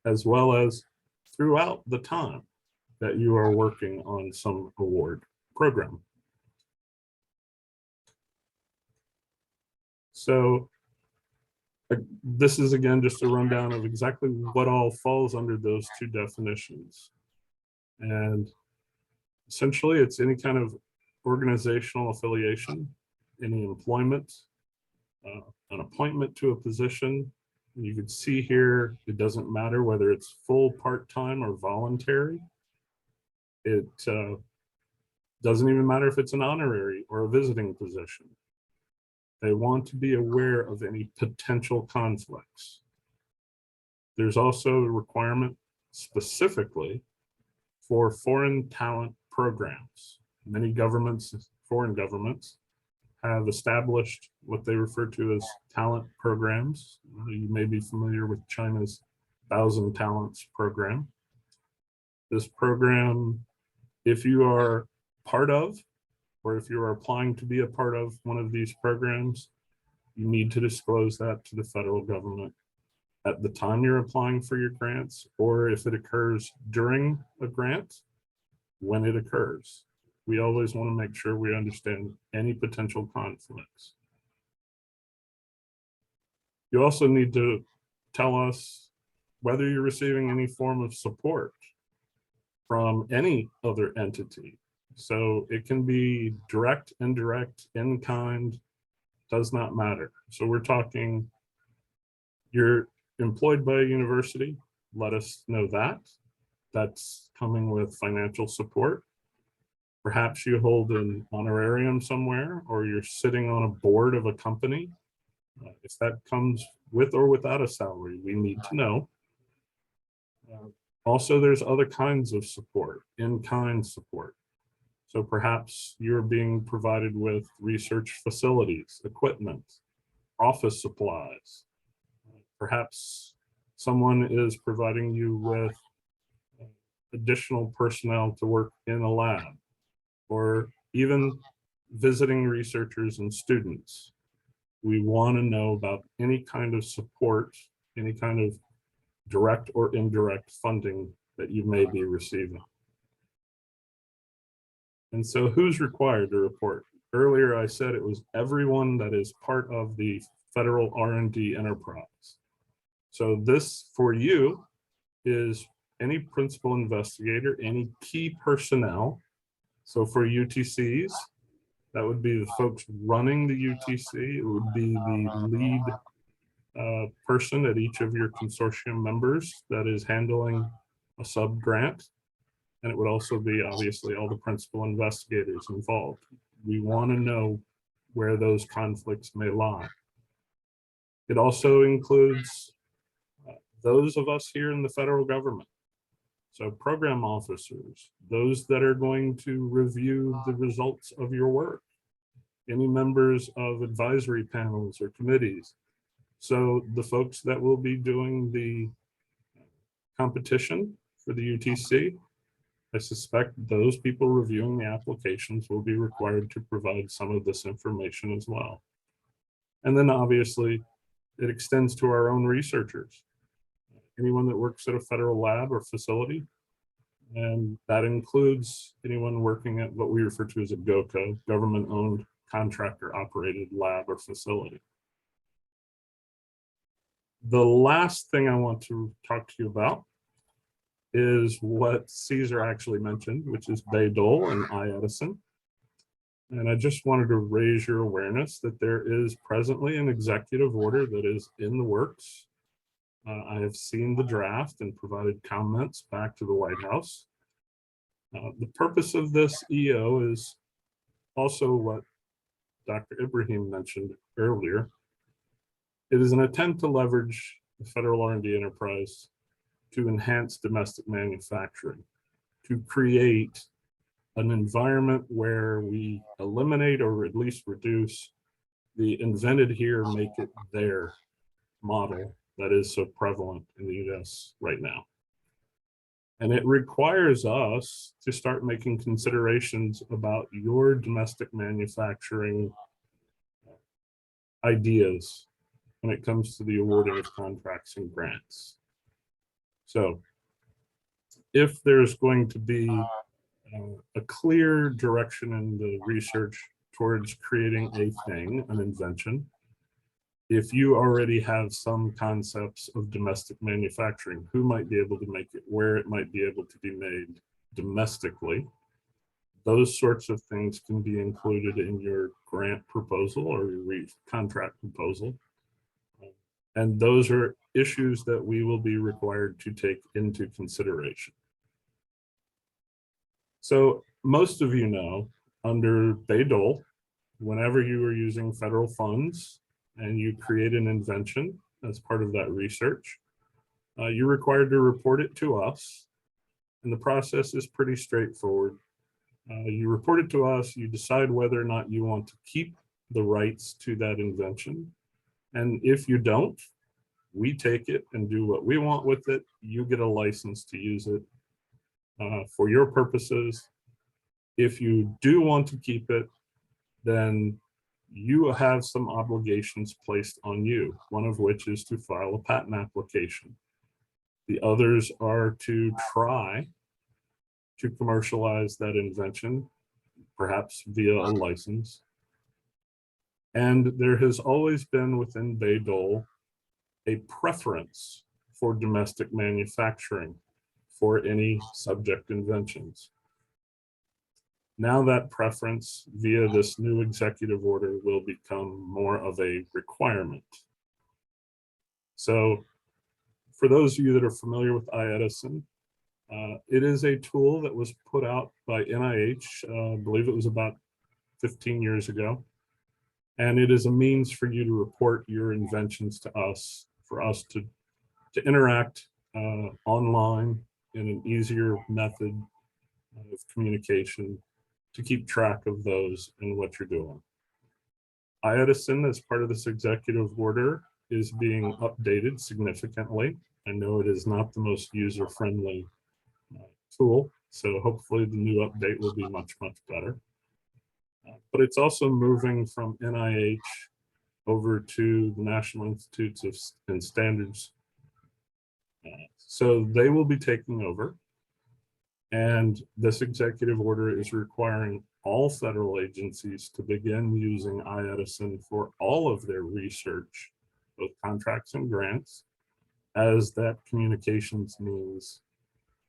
as well as throughout the time that you are working on some award program. So this is, again, just a rundown of exactly what all falls under those two definitions. And essentially, it's any kind of organizational affiliation, any employment, an appointment to a position. You can see here, it doesn't matter whether it's full, part-time, or voluntary. It doesn't even matter if it's an honorary or a visiting position. They want to be aware of any potential conflicts. There's also a requirement specifically for foreign talent programs. Many governments, foreign governments, have established what they refer to as talent programs. You may be familiar with China's 1,000 Talents program. This program, if you are part of, or if you are applying to be a part of one of these programs, you need to disclose that to the federal government at the time you're applying for your grants, or if it occurs during a grant, when it occurs. We always want to make sure we understand any potential conflicts. You also need to tell us whether you're receiving any form of support from any other entity. So it can be direct, indirect, in kind, does not matter. So we're talking, you're employed by a university, let us know that. That's coming with financial support. Perhaps you hold an honorarium somewhere, or you're sitting on a board of a company. If that comes with or without a salary, we need to know. Also, there's other kinds of support, in-kind support. So perhaps you're being provided with research facilities, equipment, office supplies. Perhaps someone is providing you with additional personnel to work in a lab, or even visiting researchers and students. We want to know about any kind of support, any kind of direct or indirect funding that you may be receiving. And so who's required to report? Earlier, I said it was everyone that is part of the federal R&D enterprise. So this for you is any principal investigator, any key personnel. So for UTCs, that would be the folks running the UTC. It would be the lead person at each of your consortium members that is handling a sub-grant. And it would also be obviously all the principal investigators involved. We want to know where those conflicts may lie. It also includes those of us here in the federal government. So program officers, those that are going to review the results of your work, any members of advisory panels or committees. So the folks that will be doing the competition for the UTC, I suspect those people reviewing the applications will be required to provide some of this information as well. And then obviously it extends to our own researchers, anyone that works at a federal lab or facility. And that includes anyone working at what we refer to as a GOCO, government-owned, contractor-operated lab or facility. The last thing I want to talk to you about is what Caesar actually mentioned, which is Bayh-Dole and I-Edison. And I just wanted to raise your awareness that there is presently an executive order that is in the works. I have seen the draft and provided comments back to the White House. The purpose of this EO is also what Dr. Ibrahim mentioned earlier. It is an attempt to leverage the federal R&D enterprise to enhance domestic manufacturing, to create an environment where we eliminate or at least reduce the invented here, make it there model that is so prevalent in the US right now. And it requires us to start making considerations about your domestic manufacturing ideas when it comes to the awarding of contracts and grants. So if there's going to be a clear direction in the research towards creating a thing, an invention, if you already have some concepts of domestic manufacturing, who might be able to make it, where it might be able to be made domestically, those sorts of things can be included in your grant proposal or your contract proposal. And those are issues that we will be required to take into consideration. So most of you know, under Bayh-Dole, whenever you are using federal funds and you create an invention as part of that research, you're required to report it to us. And the process is pretty straightforward. You report it to us, you decide whether or not you want to keep the rights to that invention. And if you don't, we take it and do what we want with it. You get a license to use it for your purposes. If you do want to keep it, then you have some obligations placed on you, one of which is to file a patent application. The others are to try to commercialize that invention, perhaps via a license. And there has always been within Bayh-Dole a preference for domestic manufacturing for any subject inventions. Now that preference via this new executive order will become more of a requirement. So For those of you that are familiar with iEdison, it is a tool that was put out by NIH, I believe it was about 15 years ago. And it is a means for you to report your inventions to us, for us to interact online in an easier method of communication to keep track of those and what you're doing. iEdison, as part of this executive order, is being updated significantly. I know it is not the most user-friendly tool, so hopefully the new update will be much, much better. But it's also moving from NIH over to the National Institutes and Standards. So they will be taking over. And this executive order is requiring all federal agencies to begin using iEdison for all of their research, both contracts and grants, as that communications means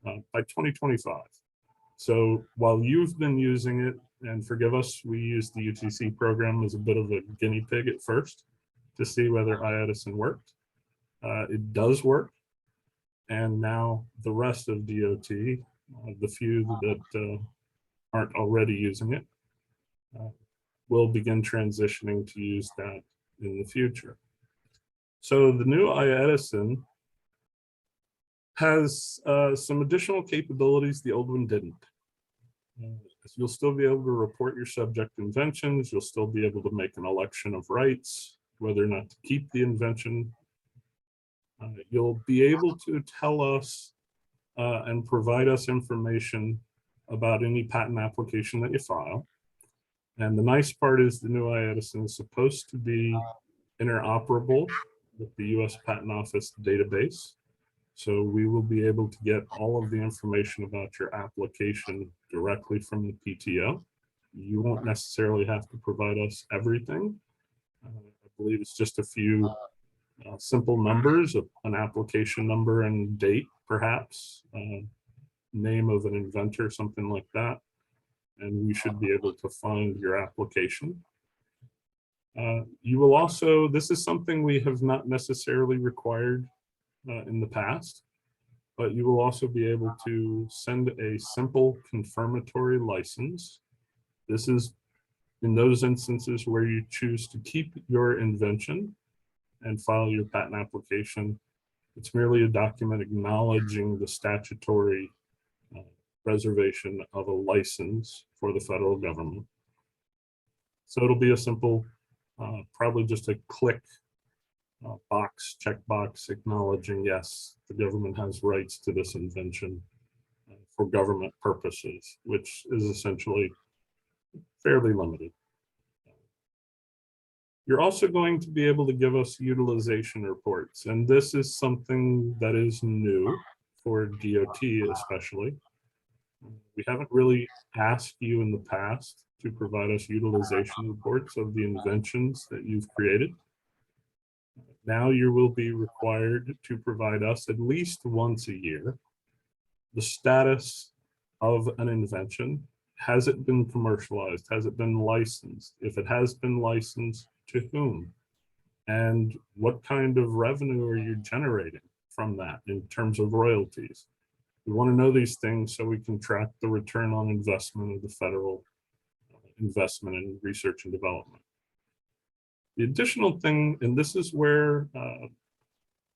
by 2025. So while you've been using it, and forgive us, we used the UTC program as a bit of a guinea pig at first to see whether iEdison worked. It does work. And now the rest of DOT, the few that aren't already using it, will begin transitioning to use that in the future. So the new iEdison has some additional capabilities the old one didn't. You'll still be able to report your subject inventions. You'll still be able to make an election of rights, whether or not to keep the invention. You'll be able to tell us and provide us information about any patent application that you file. And the nice part is the new iEdison is supposed to be interoperable with the US Patent Office database. So we will be able to get all of the information about your application directly from the PTO. You won't necessarily have to provide us everything. I believe it's just a few simple numbers, an application number and date, perhaps, name of an inventor, something like that. And we should be able to find your application. You will also, this is something we have not necessarily required in the past, but you will also be able to send a simple confirmatory license. This is in those instances where you choose to keep your invention and file your patent application. It's merely a document acknowledging the statutory reservation of a license for the federal government. So it'll be a simple, probably just a click check box acknowledging, yes, the government has rights to this invention for government purposes, which is essentially fairly limited. You're also going to be able to give us utilization reports, and this is something that is new for DOT especially. We haven't really asked you in the past to provide us utilization reports of the inventions that you've created. Now you will be required to provide us at least once a year the status of an invention. Has it been commercialized? Has it been licensed? If it has been licensed, to whom? And what kind of revenue are you generating from that in terms of royalties? We want to know these things so we can track the return on investment of the federal investment in research and development. The additional thing, and this is where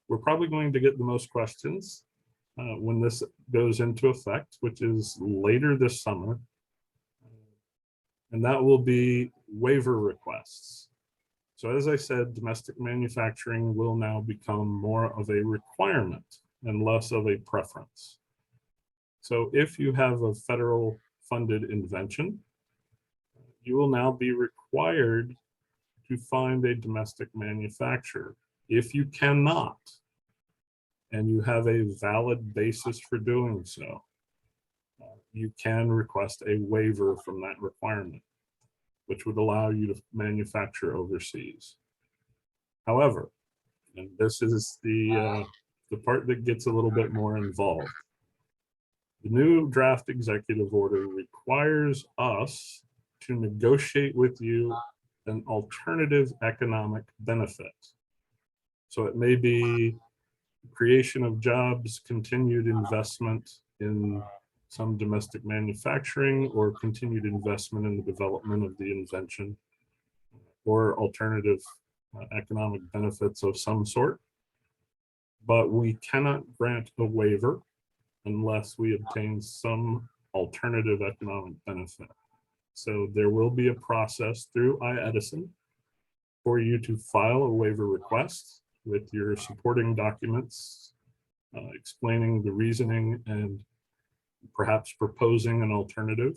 we're probably going to get the most questions when this goes into effect, which is later this summer, and that will be waiver requests. So as I said, domestic manufacturing will now become more of a requirement and less of a preference. So if you have a federal funded invention, you will now be required to find a domestic manufacturer. If you cannot, and you have a valid basis for doing so, you can request a waiver from that requirement, which would allow you to manufacture overseas. However, and this is the part that gets a little bit more involved, the new draft executive order requires us to negotiate with you an alternative economic benefit. So it may be creation of jobs, continued investment in some domestic manufacturing, or continued investment in the development of the invention, or alternative economic benefits of some sort. But we cannot grant a waiver unless we obtain some alternative economic benefit. So there will be a process through iEdison for you to file a waiver request with your supporting documents, explaining the reasoning and perhaps proposing an alternative.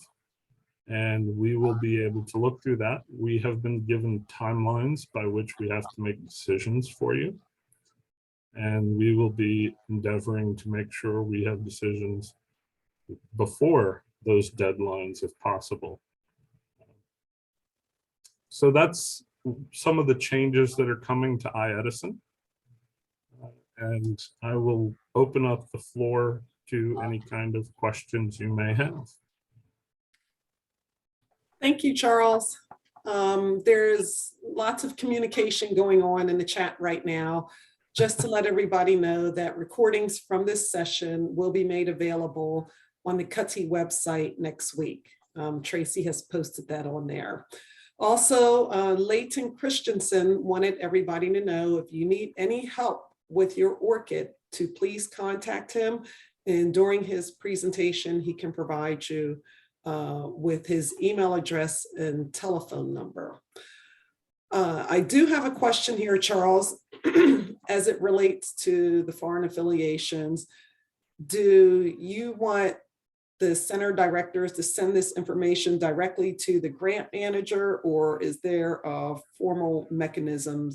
And we will be able to look through that. We have been given timelines by which we have to make decisions for you. And we will be endeavoring to make sure we have decisions before those deadlines if possible. So that's some of the changes that are coming to iEdison. And I will open up the floor to any kind of questions you may have. Thank you, Charles. There's lots of communication going on in the chat right now. Just to let everybody know that recordings from this session will be made available on the CUTC website next week. Tracy has posted that on there. Also, Leighton Christensen wanted everybody to know if you need any help with your orchid to please contact him. And during his presentation, he can provide you with his email address and telephone number. I do have a question here, Charles, as it relates to the foreign affiliations. Do you want the center directors to send this information directly to the grant manager, or is there a formal mechanism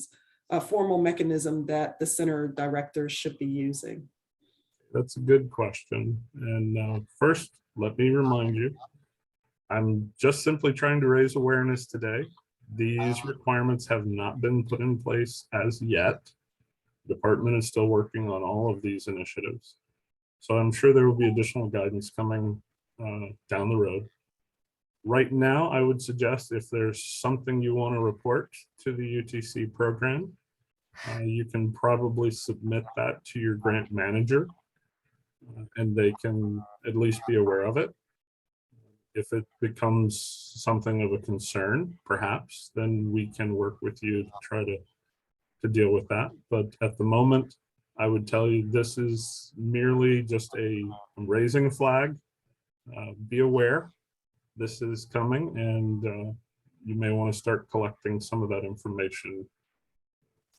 that the center directors should be using? That's a good question. And first, let me remind you, I'm just simply trying to raise awareness today. These requirements have not been put in place as yet. The department is still working on all of these initiatives. So I'm sure there will be additional guidance coming down the road. Right now, I would suggest if there's something you want to report to the UTC program, you can probably submit that to your grant manager, and they can at least be aware of it. If it becomes something of a concern, perhaps, then we can work with you to try to deal with that. But at the moment, I would tell you this is merely just I'm raising a flag. Be aware this is coming, and you may want to start collecting some of that information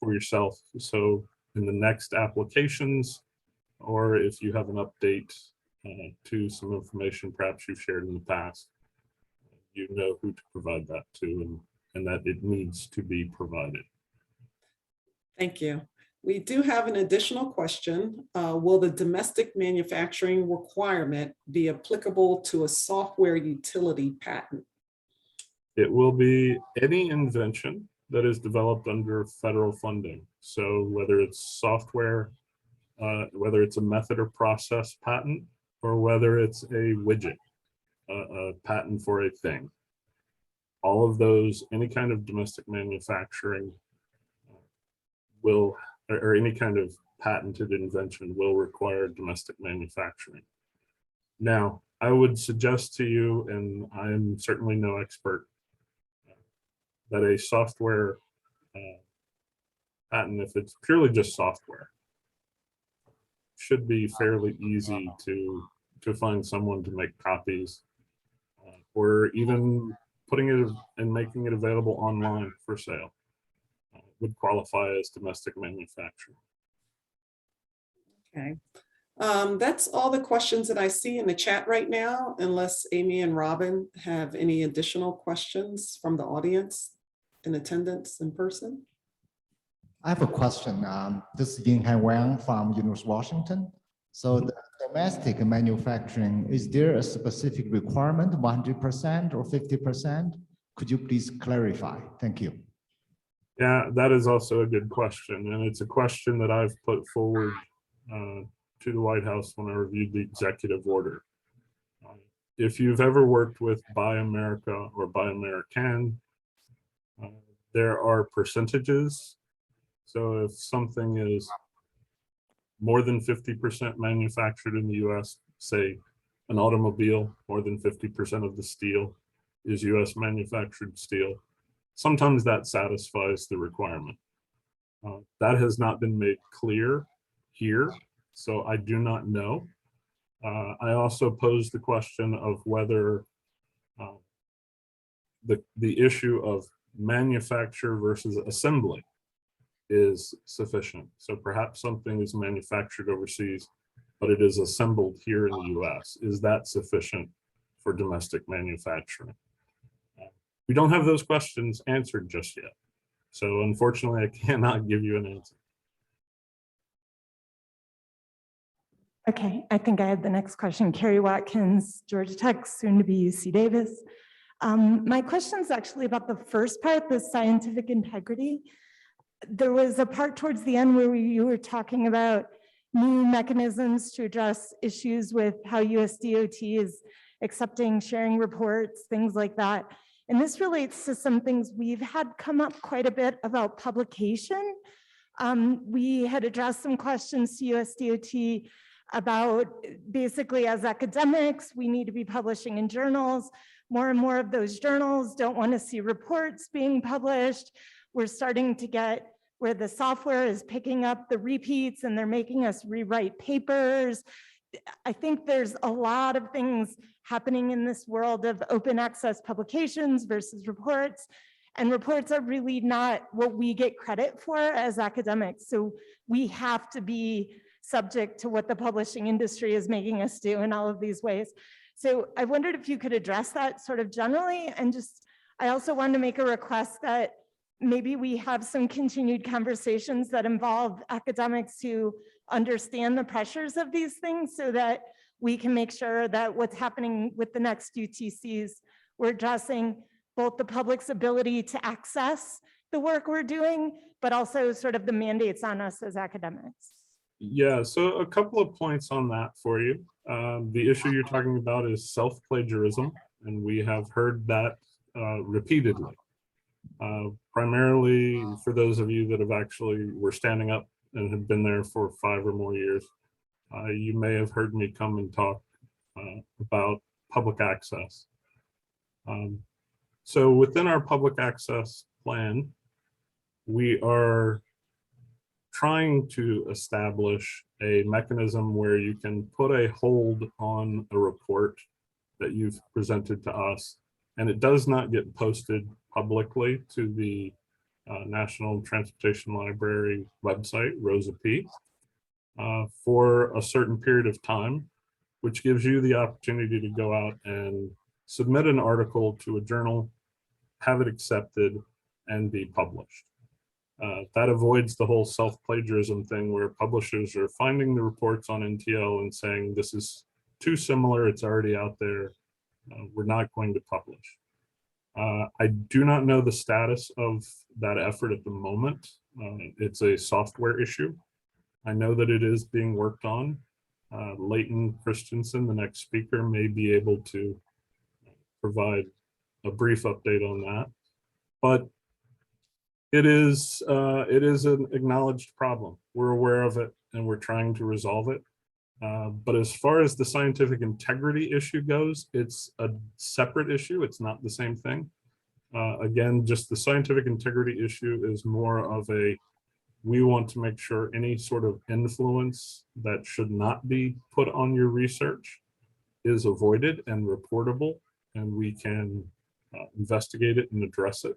for yourself. So in the next applications, or if you have an update to some information perhaps you've shared in the past, you know who to provide that to, and that it needs to be provided. Thank you. We do have an additional question. Will the domestic manufacturing requirement be applicable to a software utility patent? It will be any invention that is developed under federal funding. So whether it's software, whether it's a method or process patent, or whether it's a widget, a patent for a thing. All of those, any kind of domestic manufacturing will, or any kind of patented invention will require domestic manufacturing. Now, I would suggest to you, and I'm certainly no expert, that a software patent, if it's purely just software, should be fairly easy to find someone to make copies, or even putting it and making it available online for sale would qualify as domestic manufacturing. Okay. That's all the questions that I see in the chat right now, unless Amy and Robin have any additional questions from the audience in attendance in person. I have a question. This is Yin Han Wang from University of Washington. So the domestic manufacturing, is there a specific requirement, 100% or 50%? Could you please clarify? Thank you. Yeah, that is also a good question. And it's a question that I've put forward to the White House when I reviewed the executive order. If you've ever worked with Buy America or Buy American, there are percentages. So if something is more than 50% manufactured in the US, say an automobile, more than 50% of the steel is US manufactured steel. Sometimes that satisfies the requirement. That has not been made clear here, so I do not know. I also posed the question of whether the issue of manufacture versus assembly is sufficient. So perhaps something is manufactured overseas, but it is assembled here in the US. Is that sufficient for domestic manufacturing? We don't have those questions answered just yet. So unfortunately, I cannot give you an answer. Okay, I think I have the next question. Carrie Watkins, Georgia Tech, soon to be UC Davis. My question is actually about the first part, the scientific integrity. There was a part towards the end where you were talking about new mechanisms to address issues with how USDOT is accepting, sharing reports, things like that. And this relates to some things we've had come up quite a bit about publication. We had addressed some questions to USDOT about basically as academics, we need to be publishing in journals. More and more of those journals don't want to see reports being published. We're starting to get where the software is picking up the repeats and they're making us rewrite papers. I think there's a lot of things happening in this world of open access publications versus reports. And reports are really not what we get credit for as academics. So we have to be subject to what the publishing industry is making us do in all of these ways. So I wondered if you could address that sort of generally, and just, I also wanted to make a request that maybe we have some continued conversations that involve academics who understand the pressures of these things so that we can make sure that what's happening with the next UTCs, we're addressing both the public's ability to access the work we're doing, but also sort of the mandates on us as academics. Yeah, so a couple of points on that for you. The issue you're talking about is self-plagiarism, and we have heard that repeatedly. Primarily for those of you that have actually were standing up and have been there for 5 or more years, you may have heard me come and talk about public access. So within our public access plan, we are trying to establish a mechanism where you can put a hold on a report that you've presented to us, and it does not get posted publicly to the National Transportation Library website, Rosa P, for a certain period of time, which gives you the opportunity to go out and submit an article to a journal, have it accepted, and be published. That avoids the whole self-plagiarism thing where publishers are finding the reports on NTL and saying, this is too similar, it's already out there, we're not going to publish. I do not know the status of that effort at the moment. It's a software issue. I know that it is being worked on. Leighton Christensen, the next speaker, may be able to provide a brief update on that. But it is an acknowledged problem. We're aware of it and we're trying to resolve it. But as far as the scientific integrity issue goes, it's a separate issue. It's not the same thing. Again, just the scientific integrity issue is more of a, we want to make sure any sort of influence that should not be put on your research is avoided and reportable, and we can investigate it and address it.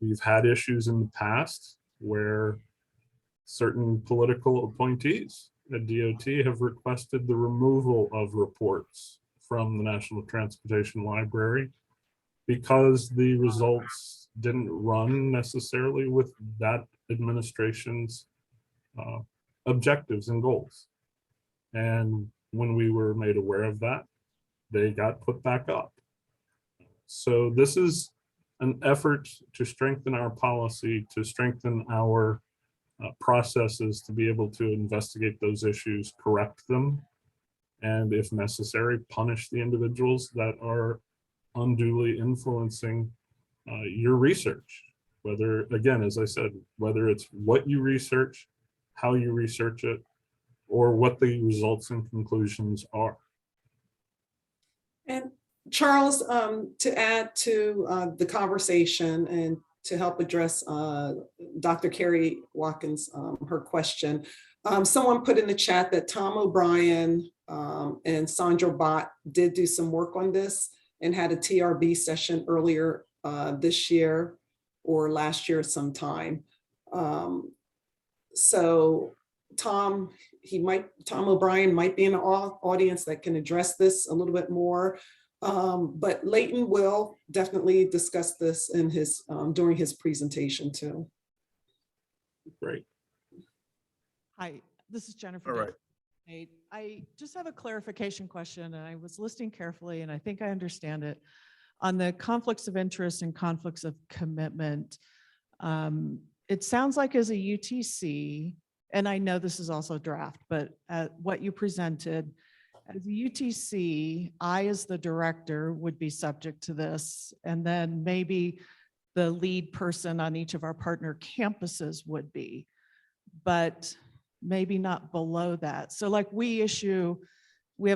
We've had issues in the past where certain political appointees at DOT have requested the removal of reports from the National Transportation Library because the results didn't run necessarily with that administration's objectives and goals. And when we were made aware of that, they got put back up. So this is an effort to strengthen our policy, to strengthen our processes to be able to investigate those issues, correct them, and if necessary, punish the individuals that are unduly influencing your research. Whether, again, as I said, whether it's what you research, how you research it, or what the results and conclusions are. And Charles, to add to the conversation and to help address Dr. Carrie Watkins, her question, someone put in the chat that Tom O'Brien and Sandra Bott did do some work on this and had a TRB session earlier this year or last year sometime. So Tom O'Brien might be in the audience that can address this a little bit more. But Leighton will definitely discuss this in his during his presentation too. Great. Hi, this is Jennifer. All right. I just have a clarification question, and I was listening carefully, and I think I understand it. On the conflicts of interest and conflicts of commitment, it sounds like as a UTC, and I know this is also draft, but what you presented, as a UTC, I as the director would be subject to this, and then maybe the lead person on each of our partner campuses would be, but maybe not below that. So like we have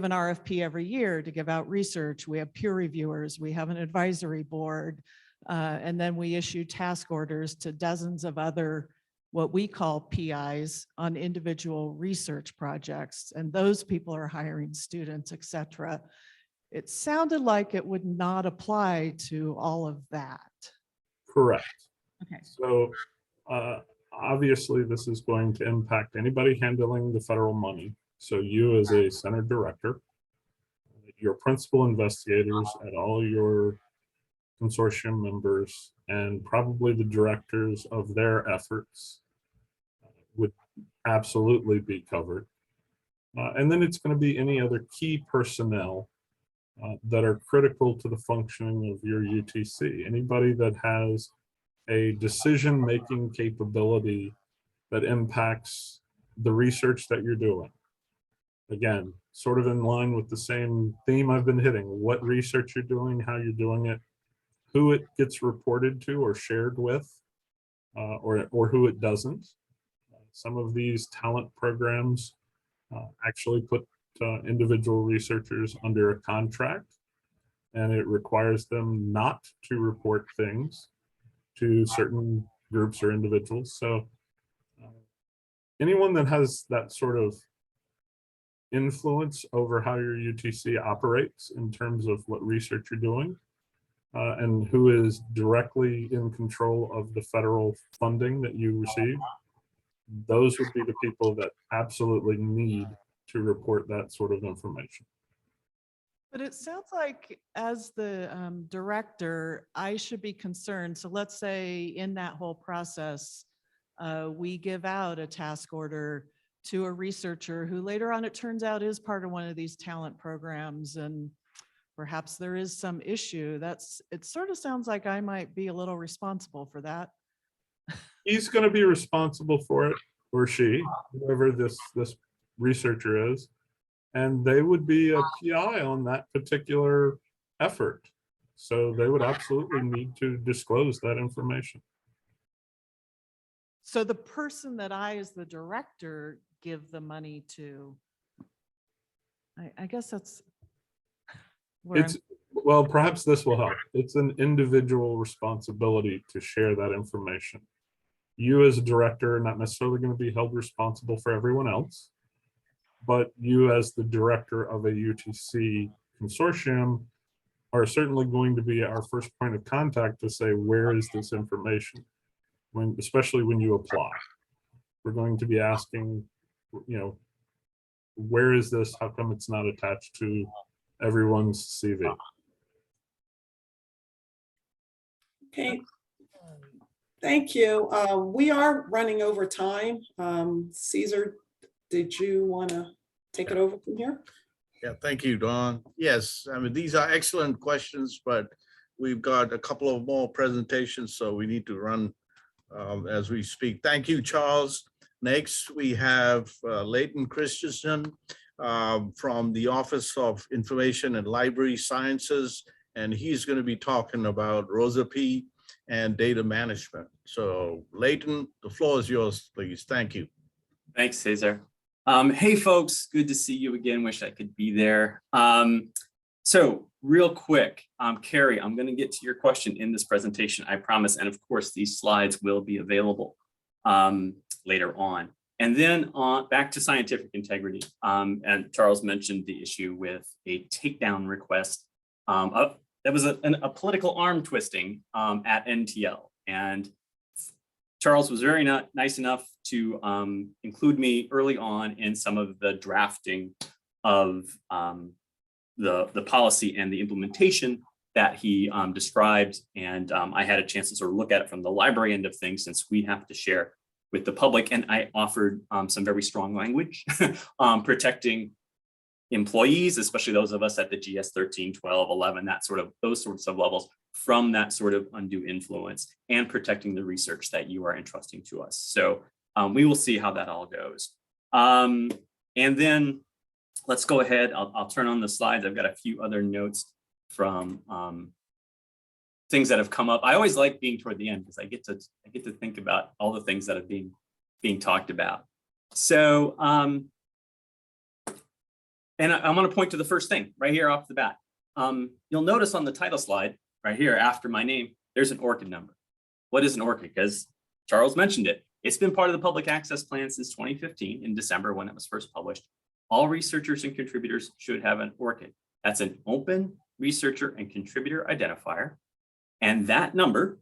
an RFP every year to give out research. We have peer reviewers, we have an advisory board, and then we issue task orders to dozens of other what we call PIs on individual research projects. And those people are hiring students, et cetera. It sounded like it would not apply to all of that. Correct. Okay. So obviously this is going to impact anybody handling the federal money. So you as a center director, your principal investigators at all your consortium members, and probably the directors of their efforts would absolutely be covered. And then it's going to be any other key personnel that are critical to the functioning of your UTC. Anybody that has a decision-making capability that impacts the research that you're doing. Again, sort of in line with the same theme I've been hitting, what research you're doing, how you're doing it, who it gets reported to or shared with, or who it doesn't. Some of these talent programs actually put individual researchers under a contract, and it requires them not to report things to certain groups or individuals. So anyone that has that sort of influence over how your UTC operates in terms of what research you're doing, and who is directly in control of the federal funding that you receive, those would be the people that absolutely need to report that sort of information. But it sounds like as the director, I should be concerned. So let's say in that whole process, we give out a task order to a researcher who later on it turns out is part of one of these talent programs, and perhaps there is some issue. It sort of sounds like I might be a little responsible for that. He's going to be responsible for it, or she, whoever this researcher is, and they would be a PI on that particular effort. So they would absolutely need to disclose that information. So the person that I, as the director, give the money to, I guess that's where well, perhaps this will help. It's an individual responsibility to share that information. You as a director are not necessarily going to be held responsible for everyone else, but you as the director of a UTC consortium are certainly going to be our first point of contact to say, where is this information? Especially when you apply, we're going to be asking, where is this? How come it's not attached to everyone's CV? Okay. Thank you. We are running over time. Caesar, did you want to take it over from here? Yeah, thank you, Dawn. Yes, I mean, these are excellent questions, but we've got a couple of more presentations, so we need to run as we speak. Thank you, Charles. Next, we have Leighton Christensen from the Office of Information and Library Sciences, and he's going to be talking about ROSA-P and data management. So Leighton, the floor is yours, please. Thank you. Thanks, Cesar. Hey, folks, good to see you again. Wish I could be there. So real quick, Carrie, I'm going to get to your question in this presentation, I promise. And of course, these slides will be available later on. And then back to scientific integrity. And Charles mentioned the issue with a takedown request. That was a political arm twisting at NTL. And Charles was very nice enough to include me early on in some of the drafting of the policy and the implementation that he described. And I had a chance to sort of look at it from the library end of things, since we have to share with the public. And I offered some very strong language protecting employees, especially those of us at the GS 13, 12, 11, those sorts of levels, from that sort of undue influence, and protecting the research that you are entrusting to us. So we will see how that all goes. And then let's go ahead. I'll turn on the slides. I've got a few other notes from things that have come up. I always like being toward the end because I get to think about all the things that are being talked about. So, and I want to point to the first thing right here off the bat. You'll notice on the title slide right here after my name, there's an ORCID number. What is an ORCID? Because Charles mentioned it. It's been part of the public access plan since 2015 in December when it was first published. All researchers and contributors should have an ORCID. That's an open researcher and contributor identifier. And that number,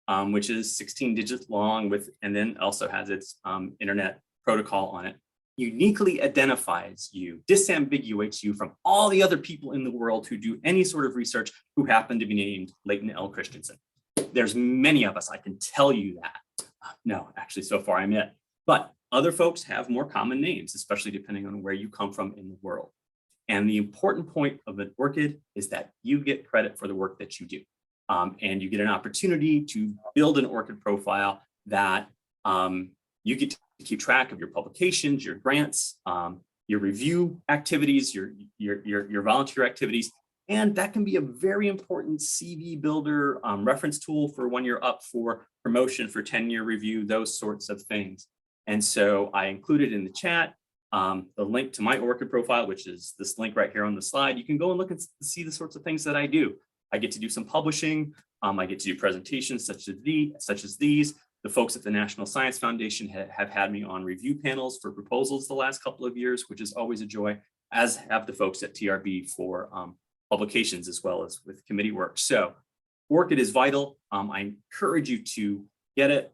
which is 16 digits long and then also has its internet protocol on it, uniquely identifies you, disambiguates you from all the other people in the world who do any sort of research who happen to be named Leighton L. Christensen. There's many of us, I can tell you that. No, actually, so far I'm it. But other folks have more common names, especially depending on where you come from in the world. And the important point of an ORCID is that you get credit for the work that you do. And you get an opportunity to build an ORCID profile that you get to keep track of your publications, your grants, your review activities, your volunteer activities. And that can be a very important CV builder, reference tool for when you're up for promotion, for tenure review, those sorts of things. And so I included in the chat the link to my ORCID profile, which is this link right here on the slide. You can go and look and see the sorts of things that I do. I get to do some publishing. I get to do presentations such as these. The folks at the National Science Foundation have had me on review panels for proposals the last couple of years, which is always a joy, as have the folks at TRB for publications as well as with committee work. So ORCID is vital. I encourage you to get it,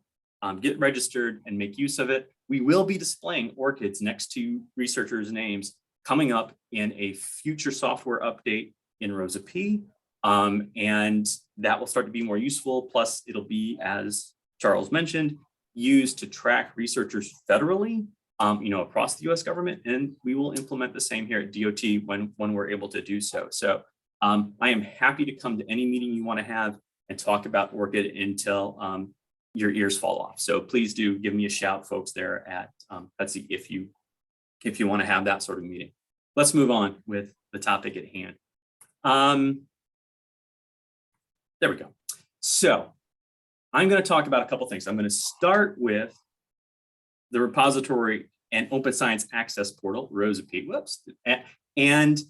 get registered and make use of it. We will be displaying ORCIDs next to researchers' names coming up in a future software update in Rosa P. And that will start to be more useful. Plus, it'll be, as Charles mentioned, used to track researchers federally, across the U.S. government, and we will implement the same here at DOT when we're able to do so. So I am happy to come to any meeting you want to have and talk about ORCID until your ears fall off. So please do give me a shout, folks, there at CUTC if you want to have that sort of meeting. Let's move on with the topic at hand. There we go. So I'm going to talk about a couple things. I'm going to start with the repository and open science access portal, Rosa P. Whoops. And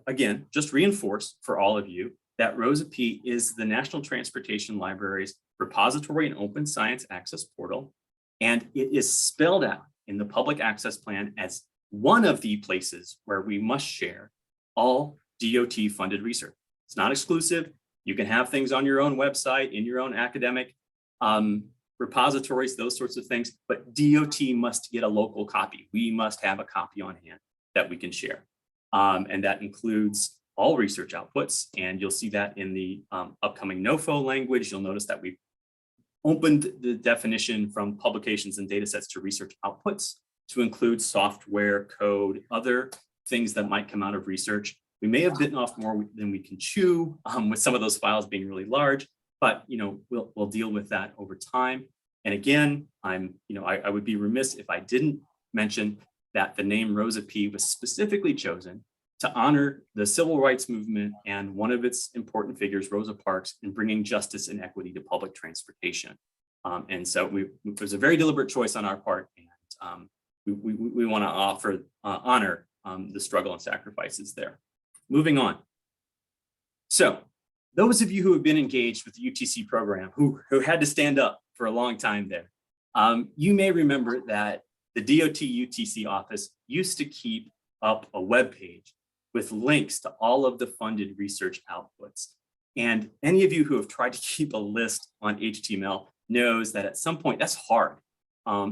again, just reinforce for all of you that Rosa P is the National Transportation Library's repository and open science access portal. And it is spelled out in the public access plan as one of the places where we must share all DOT funded research. It's not exclusive. You can have things on your own website, in your own academic repositories, those sorts of things, but DOT must get a local copy. We must have a copy on hand that we can share. And that includes all research outputs. And you'll see that in the upcoming NOFO language. You'll notice that we've opened the definition from publications and data sets to research outputs to include software, code, other things that might come out of research. We may have bitten off more than we can chew with some of those files being really large, but we'll deal with that over time. And again, I would be remiss if I didn't mention that the name Rosa P was specifically chosen to honor the civil rights movement and one of its important figures, Rosa Parks, in bringing justice and equity to public transportation. And so it was a very deliberate choice on our part, we want to honor the struggle and sacrifices there. Moving on. So those of you who have been engaged with the UTC program, who had to stand up for a long time there, you may remember that the DOT UTC office used to keep up a web page with links to all of the funded research outputs. And any of you who have tried to keep a list on HTML knows that at some point that's hard.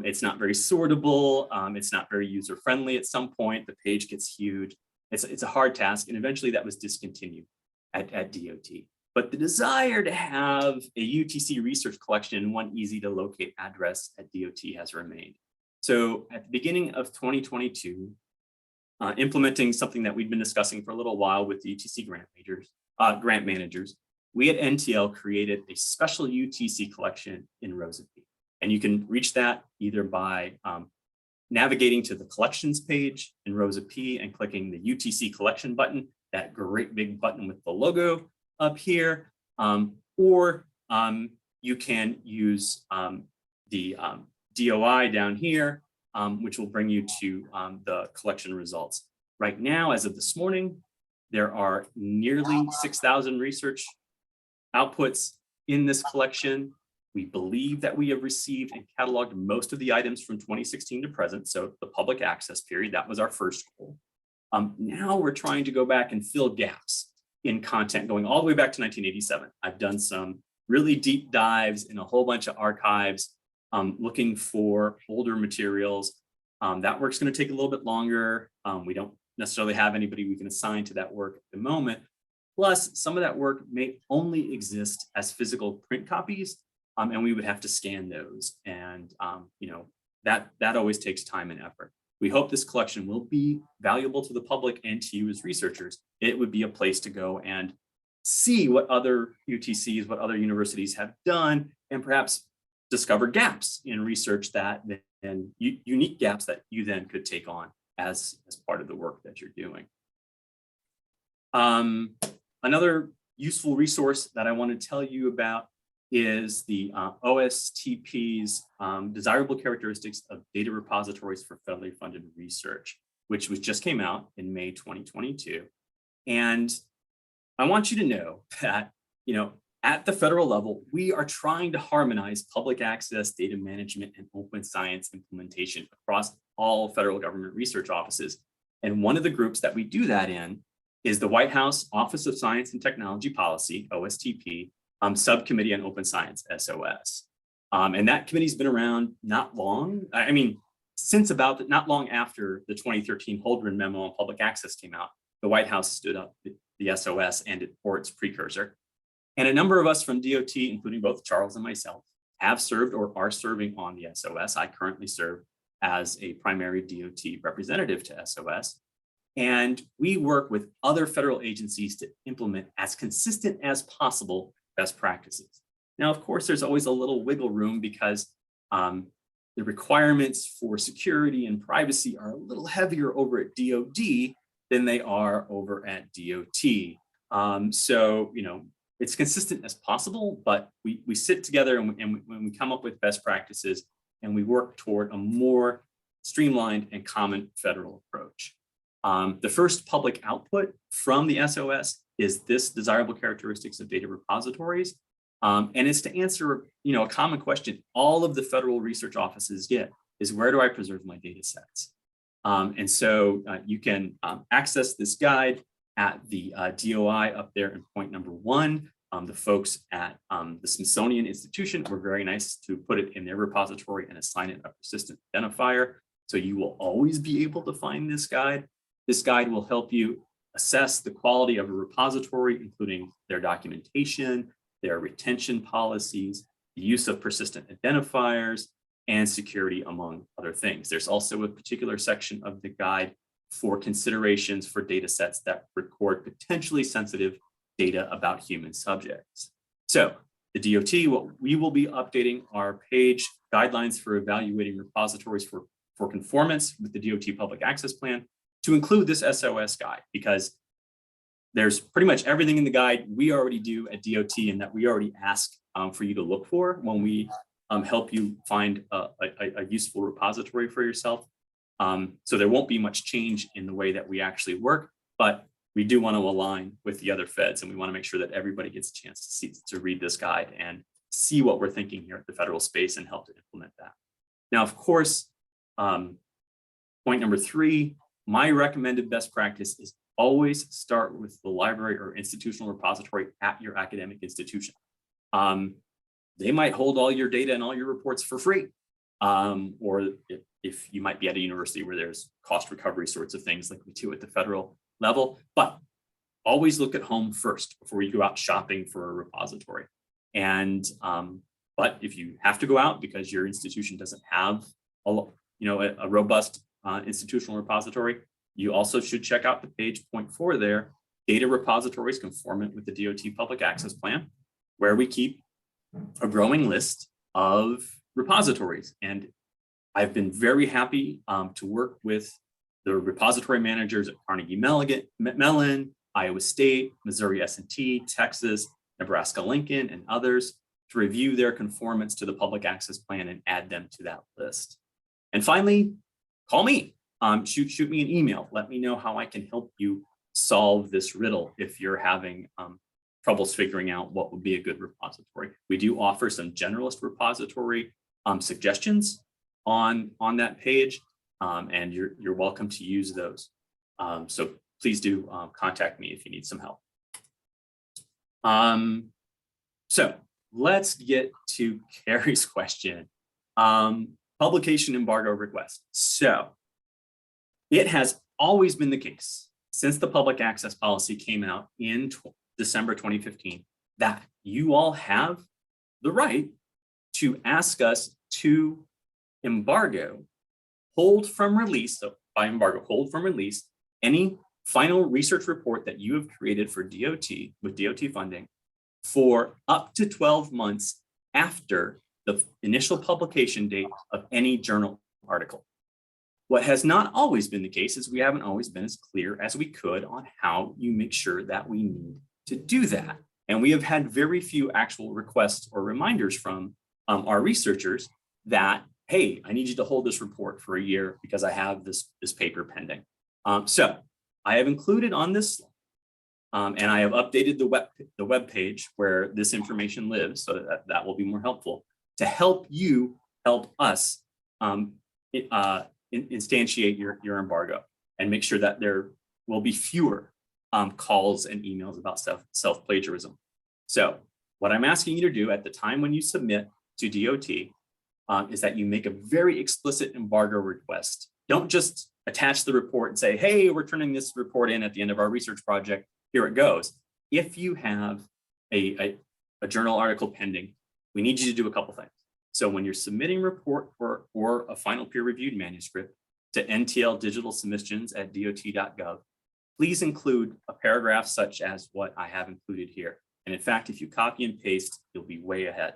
It's not very sortable. It's not very user-friendly. At some point, the page gets huge. It's a hard task. And eventually that was discontinued at DOT. But the desire to have a UTC research collection in one easy to locate address at DOT has remained. So at the beginning of 2022, implementing something that we've been discussing for a little while with the UTC grant managers, we at NTL created a special UTC collection in Rosa P. And you can reach that either by navigating to the collections page in Rosa P and clicking the UTC collection button, that great big button with the logo up here, or you can use the DOI down here, which will bring you to the collection results. Right now, as of this morning, there are nearly 6,000 research outputs in this collection. We believe that we have received and cataloged most of the items from 2016 to present, so the public access period, that was our first goal. Now we're trying to go back and fill gaps in content going all the way back to 1987. I've done some really deep dives in a whole bunch of archives, looking for older materials. That work's going to take a little bit longer. We don't necessarily have anybody we can assign to that work at the moment. Plus, some of that work may only exist as physical print copies, and we would have to scan those. And that always takes time and effort. We hope this collection will be valuable to the public and to you as researchers. It would be a place to go and see what other UTCs, what other universities have done, and perhaps discover gaps in research and unique gaps that you then could take on as part of the work that you're doing. Another useful resource that I want to tell you about is the OSTP's Desirable Characteristics of Data Repositories for Federally Funded Research, which just came out in May 2022. And I want you to know that, at the federal level, we are trying to harmonize public access, data management, and open science implementation across all federal government research offices. And one of the groups that we do that in is the White House Office of Science and Technology Policy, OSTP, Subcommittee on Open Science, SOS. And that committee's been around not long. Since about not long after the 2013 Holdren memo on public access came out, the White House stood up the SOS or its precursor. And a number of us from DOT, including both Charles and myself, have served or are serving on the SOS. I currently serve as a primary DOT representative to SOS. And we work with other federal agencies to implement as consistent as possible best practices. Now, of course, there's always a little wiggle room because the requirements for security and privacy are a little heavier over at DOD than they are over at DOT. So, it's consistent as possible, but we sit together and we come up with best practices and we work toward a more streamlined and common federal approach. The first public output from the SOS is this Desirable Characteristics of Data Repositories. And it's to answer, a common question all of the federal research offices get is, where do I preserve my data sets? And so you can access this guide at the DOI up there in point number 1. The folks at the Smithsonian Institution were very nice to put it in their repository and assign it a persistent identifier. So you will always be able to find this guide. This guide will help you assess the quality of a repository, including their documentation, their retention policies, the use of persistent identifiers, and security, among other things. There's also a particular section of the guide for considerations for data sets that record potentially sensitive data about human subjects. So the DOT, we will be updating our page guidelines for evaluating repositories for conformance with the DOT public access plan to include this SOS guide, because there's pretty much everything in the guide we already do at DOT and that we already ask for you to look for when we help you find a useful repository for yourself. So there won't be much change in the way that we actually work, but we do want to align with the other feds, and we want to make sure that everybody gets a chance to read this guide and see what we're thinking here at the federal space and help to implement that. Now, of course, point number 3, my recommended best practice is always start with the library or institutional repository at your academic institution. They might hold all your data and all your reports for free. Or if you might be at a university where there's cost recovery sorts of things like we do at the federal level, but always look at home first before you go out shopping for a repository. And but if you have to go out because your institution doesn't have a robust institutional repository, you also should check out the page point 4 there, data repositories conformant with the DOT public access plan, where we keep a growing list of repositories. And I've been very happy to work with the repository managers at Carnegie Mellon, Iowa State, Missouri S&T, Texas, Nebraska Lincoln, and others to review their conformance to the public access plan and add them to that list. And finally, call me, shoot me an email. Let me know how I can help you solve this riddle if you're having troubles figuring out what would be a good repository. We do offer some generalist repository suggestions on that page, and you're welcome to use those. So please do contact me if you need some help. So let's get to Carrie's question. Publication embargo request. So it has always been the case since the public access policy came out in December 2015 that you all have the right to ask us to embargo, hold from release, so by embargo, hold from release, any final research report that you have created for DOT with DOT funding for up to 12 months after the initial publication date of any journal article. What has not always been the case is we haven't always been as clear as we could on how you make sure that we need to do that. And we have had very few actual requests or reminders from our researchers that, hey, I need you to hold this report for a year because I have this paper pending. So I have included on this, and I have updated the web page where this information lives, so that will be more helpful to help you help us instantiate your embargo and make sure that there will be fewer calls and emails about self-plagiarism. So what I'm asking you to do at the time when you submit to DOT is that you make a very explicit embargo request. Don't just attach the report and say, hey, we're turning this report in at the end of our research project, here it goes. If you have a journal article pending, we need you to do a couple things. So when you're submitting report or a final peer-reviewed manuscript to NTL Digital Submissions at dot.gov, please include a paragraph such as what I have included here. And in fact, if you copy and paste, you'll be way ahead.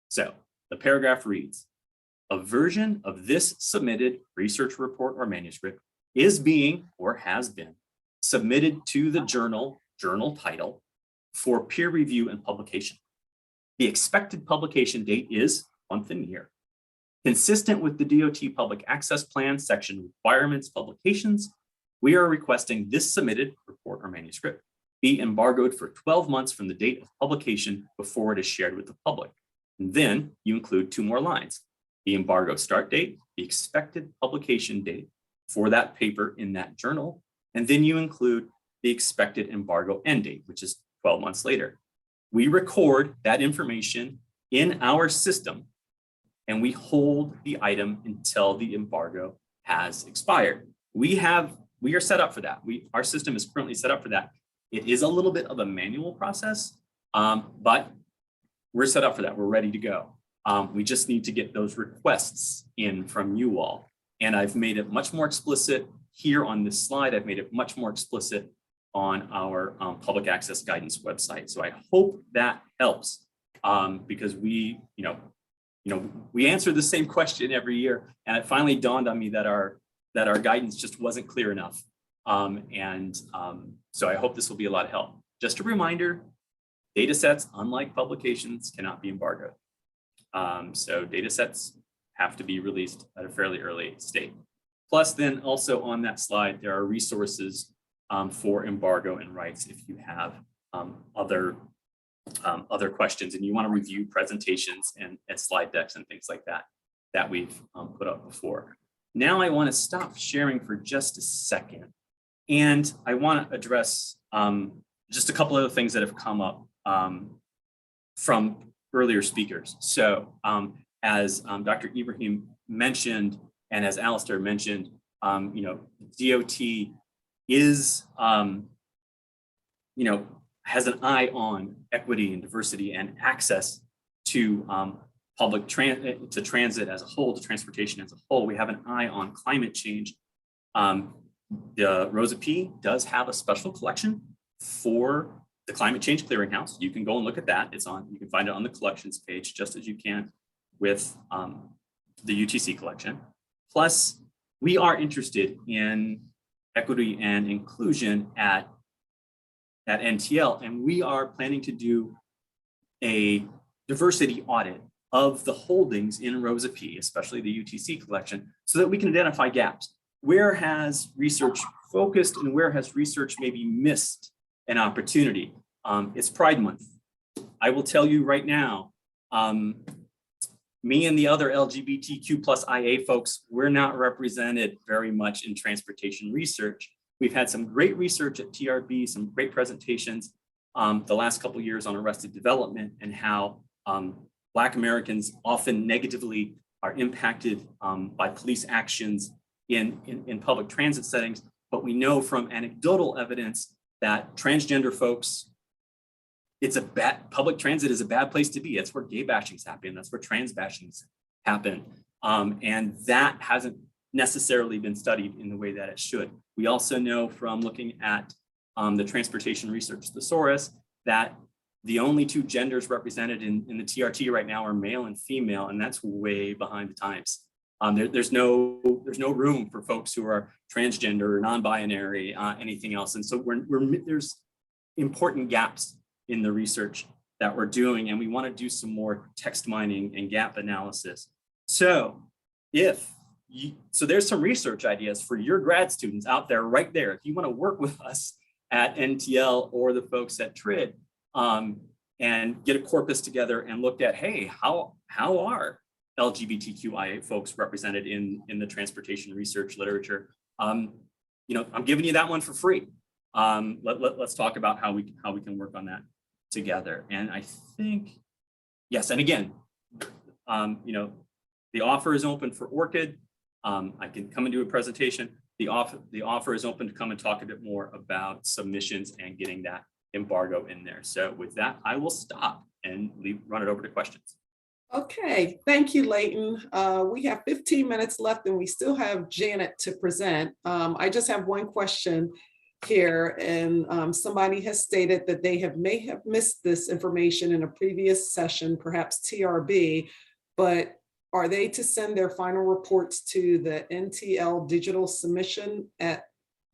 So the paragraph reads, a version of this submitted research report or manuscript is being or has been submitted to the journal title for peer review and publication. The expected publication date is month and year. Consistent with the DOT Public Access Plan section requirements publications, we are requesting this submitted report or manuscript be embargoed for 12 months from the date of publication before it is shared with the public. And then you include 2 more lines, the embargo start date, the expected publication date for that paper in that journal, and then you include the expected embargo end date, which is 12 months later. We record that information in our system and we hold the item until the embargo has expired. We are set up for that. Our system is currently set up for that. It is a little bit of a manual process, but we're set up for that. We're ready to go. We just need to get those requests in from you all. And I've made it much more explicit here on this slide. I've made it much more explicit on our public access guidance website. So I hope that helps because we answer the same question every year. And it finally dawned on me that our guidance just wasn't clear enough. So I hope this will be a lot of help. Just a reminder, data sets, unlike publications, cannot be embargoed. So data sets have to be released at a fairly early state. Plus, then also on that slide, there are resources for embargo and rights if you have other questions and you want to review presentations and slide decks and things like that that we've put up before. Now I want to stop sharing for just a second, and I want to address just a couple of things that have come up from earlier speakers. So as Dr. Ibrahim mentioned, and as Alistair mentioned, DOT is, has an eye on equity and diversity and access to public transit as a whole, to transportation as a whole. We have an eye on climate change. The Rosa P does have a special collection for the Climate Change Clearinghouse. You can go and look at that. You can find it on the collections page, just as you can with the UTC collection. Plus, we are interested in equity and inclusion at NTL, and we are planning to do a diversity audit of the holdings in Rosa P, especially the UTC collection, so that we can identify gaps. Where has research focused and where has research maybe missed an opportunity? It's Pride Month. I will tell you right now, me and the other LGBTQ plus IA folks, we're not represented very much in transportation research. We've had some great research at TRB, some great presentations the last couple of years on arrested development and how Black Americans often negatively are impacted by police actions in public transit settings. But we know from anecdotal evidence that transgender folks, public transit is a bad place to be. That's where gay bashings happen. That's where trans bashings happen. And that hasn't necessarily been studied in the way that it should. We also know from looking at the transportation research thesaurus that the only two genders represented in the TRT right now are male and female, and that's way behind the times. There's no room for folks who are transgender, non-binary, anything else. And so there's important gaps in the research that we're doing, and we want to do some more text mining and gap analysis. So there's some research ideas for your grad students out there right there. If you want to work with us at NTL or the folks at TRID and get a corpus together and look at, hey, how are LGBTQIA folks represented in the transportation research literature? I'm giving you that one for free. Let's talk about how we can work on that together. And I think, yes, and again, the offer is open for ORCID. I can come and do a presentation. The offer is open to come and talk a bit more about submissions and getting that embargo in there. So with that, I will stop and run it over to questions. Okay, thank you, Leighton. We have 15 minutes left and we still have Janet to present. I just have one question here, and somebody has stated that they may have missed this information in a previous session, perhaps TRB, but are they to send their final reports to the NTL digital submission at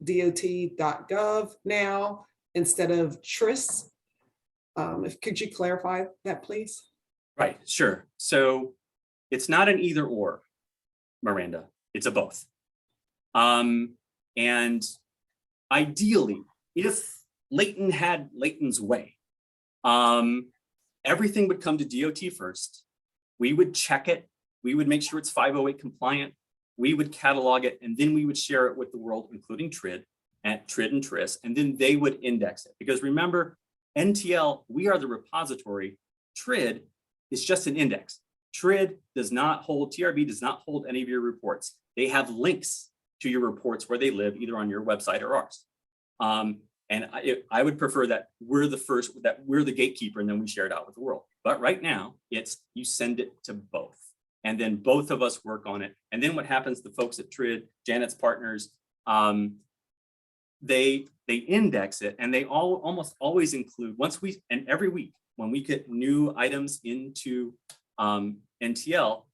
dot.gov now instead of TRIS? Could you clarify that, please? Right, sure. So it's not an either or, Miranda, it's a both. And ideally, if Leighton had Leighton's way, everything would come to DOT first. We would check it. We would make sure it's 508 compliant. We would catalog it, and then we would share it with the world, including TRID and TRIS, and then they would index it. Because remember, NTL, we are the repository. TRID is just an index. TRID does not hold, TRB does not hold any of your reports. They have links to your reports where they live, either on your website or ours. And I would prefer that we're the gatekeeper, and then we share it out with the world. But right now, it's you send it to both. And then both of us work on it. And then what happens, the folks at TRID, Janet's partners, they index it, and they almost always include, every week, when we get new items into NTL,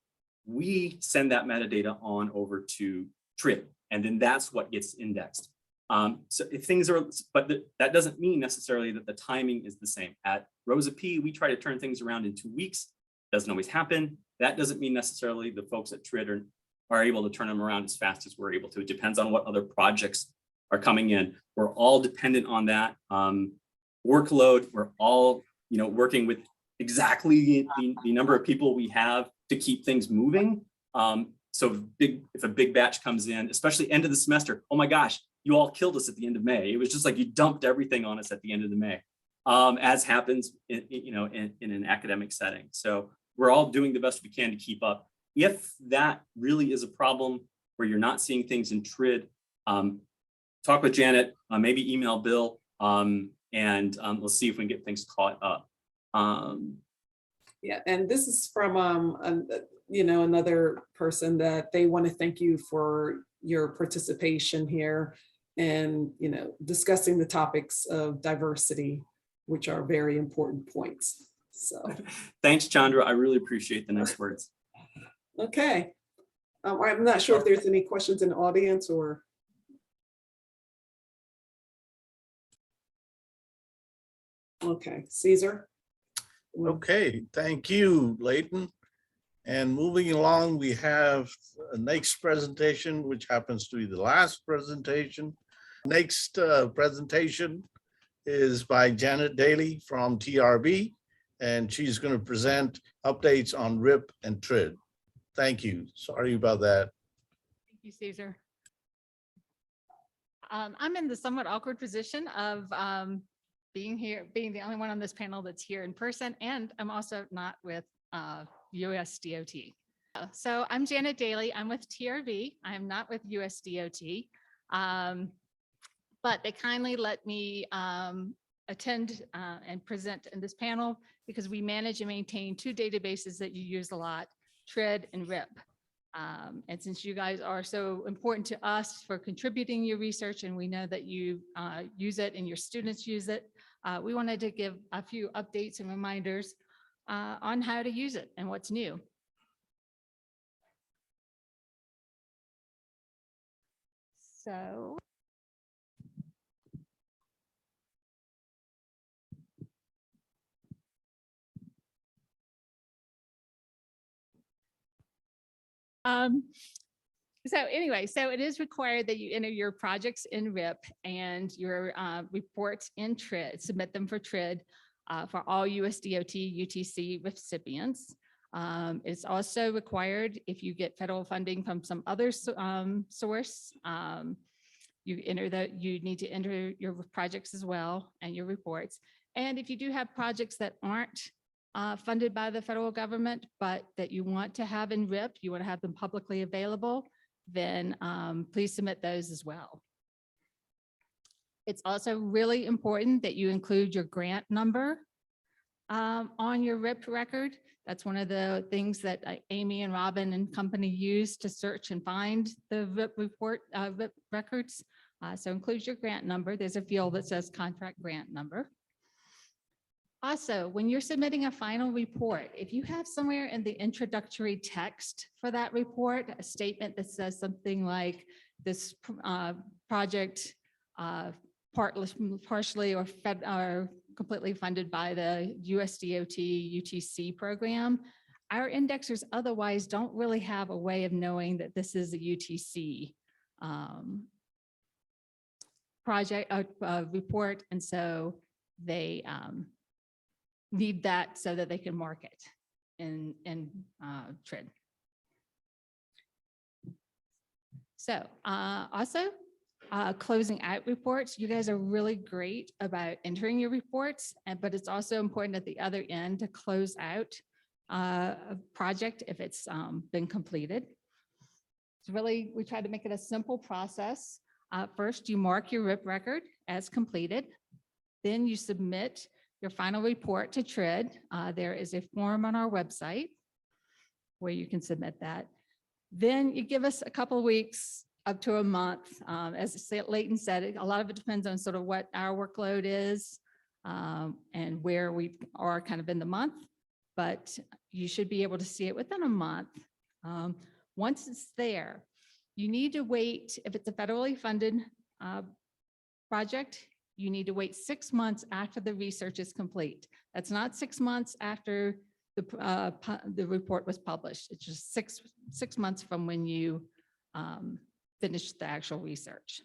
we send that metadata on over to TRID, and then that's what gets indexed. So if things are, but that doesn't mean necessarily that the timing is the same. At Rosa P, we try to turn things around in 2 weeks. Doesn't always happen. That doesn't mean necessarily the folks at TRID are able to turn them around as fast as we're able to. It depends on what other projects are coming in. We're all dependent on that workload. We're all, working with exactly the number of people we have to keep things moving. So if a big batch comes in, especially end of the semester, oh my gosh, you all killed us at the end of May. It was just like you dumped everything on us at the end of the May, as happens in an academic setting. So we're all doing the best we can to keep up. If that really is a problem where you're not seeing things in TRID, talk with Janet, maybe email Bill, and we'll see if we can get things caught up. Yeah, and this is from another person that they want to thank you for your participation here and discussing the topics of diversity, which are very important points. So thanks, Chandra. I really appreciate the nice words. Okay. I'm not sure if there's any questions in the audience or. Okay, Caesar. Okay, thank you, Leighton. And moving along, we have a next presentation, which happens to be the last presentation. Next presentation is by Janet Daly from TRB, and she's going to present updates on RIP and TRID. Thank you. Sorry about that. Thank you, Caesar. I'm in the somewhat awkward position of being the only one on this panel that's here in person, and I'm also not with USDOT. So I'm Janet Daly. I'm with TRB. I'm not with USDOT, but they kindly let me attend and present in this panel because we manage and maintain two databases that you use a lot, TRID and RIP. And since you guys are so important to us for contributing your research, and we know that you use it and your students use it, we wanted to give a few updates and reminders on how to use it and what's new. So. So it is required that you enter your projects in RIP and your reports in TRID, submit them for TRID for all USDOT UTC recipients. It's also required if you get federal funding from some other source, you need to enter your projects as well and your reports. And if you do have projects that aren't funded by the federal government, but that you want to have in RIP, you want to have them publicly available, then please submit those as well. It's also really important that you include your grant number on your RIP record. That's one of the things that Amy and Robin and company use to search and find the RIP records. So include your grant number. There's a field that says contract grant number. Also, when you're submitting a final report, if you have somewhere in the introductory text for that report, a statement that says something like this project partially or completely funded by the USDOT UTC program, our indexers otherwise don't really have a way of knowing that this is a UTC project report, and so they need that so that they can mark it in TRID. So also closing out reports. You guys are really great about entering your reports, but it's also important at the other end to close out a project if it's been completed. It's really, we try to make it a simple process. First, you mark your RIP record as completed. Then you submit your final report to TRID. There is a form on our website where you can submit that. Then you give us a couple of weeks up to a month. As Leighton said, a lot of it depends on sort of what our workload is and where we are kind of in the month, but you should be able to see it within a month. Once it's there, you need to wait. If it's a federally funded project, you need to wait 6 months after the research is complete. That's not 6 months after the report was published. It's just six months from when you finished the actual research.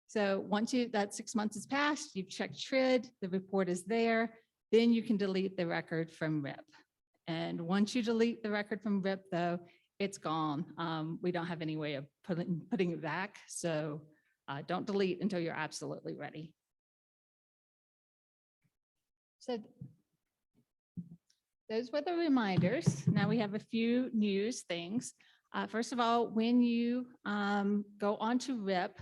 So once that 6 months has passed, you've checked TRID, the report is there, then you can delete the record from RIP. And once you delete the record from RIP, though, it's gone. We don't have any way of putting it back. So don't delete until you're absolutely ready. So those were the reminders. Now we have a few news things. First of all, when you go onto RIP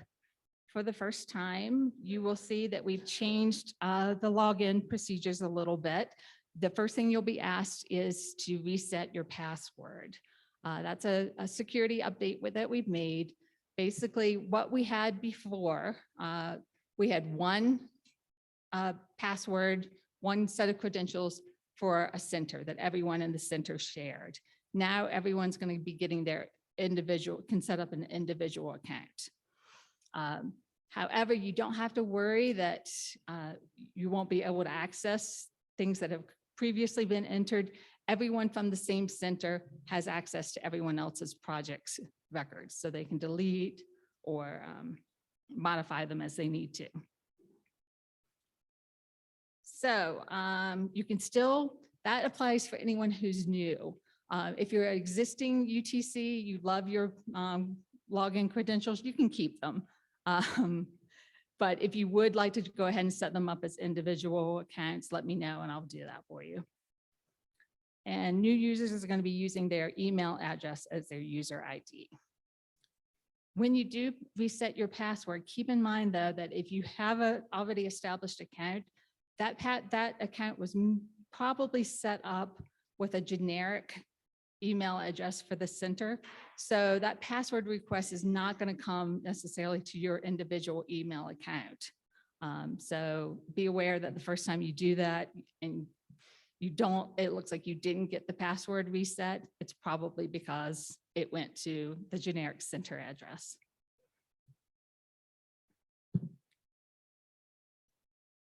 for the first time, you will see that we've changed the login procedures a little bit. The first thing you'll be asked is to reset your password. That's a security update that we've made. Basically, what we had before, we had one password, one set of credentials for a center that everyone in the center shared. Now everyone's going to be getting their individual, can set up an individual account. However, you don't have to worry that you won't be able to access things that have previously been entered. Everyone from the same center has access to everyone else's projects records, so they can delete or modify them as they need to. So you can still, that applies for anyone who's new. If you're an existing UTC, you love your login credentials, you can keep them. But if you would like to go ahead and set them up as individual accounts, let me know and I'll do that for you. And new users are going to be using their email address as their user ID. When you do reset your password, keep in mind though that if you have an already established account, that account was probably set up with a generic email address for the center. So that password request is not going to come necessarily to your individual email account. So be aware that the first time you do that and it looks like you didn't get the password reset, it's probably because it went to the generic center address.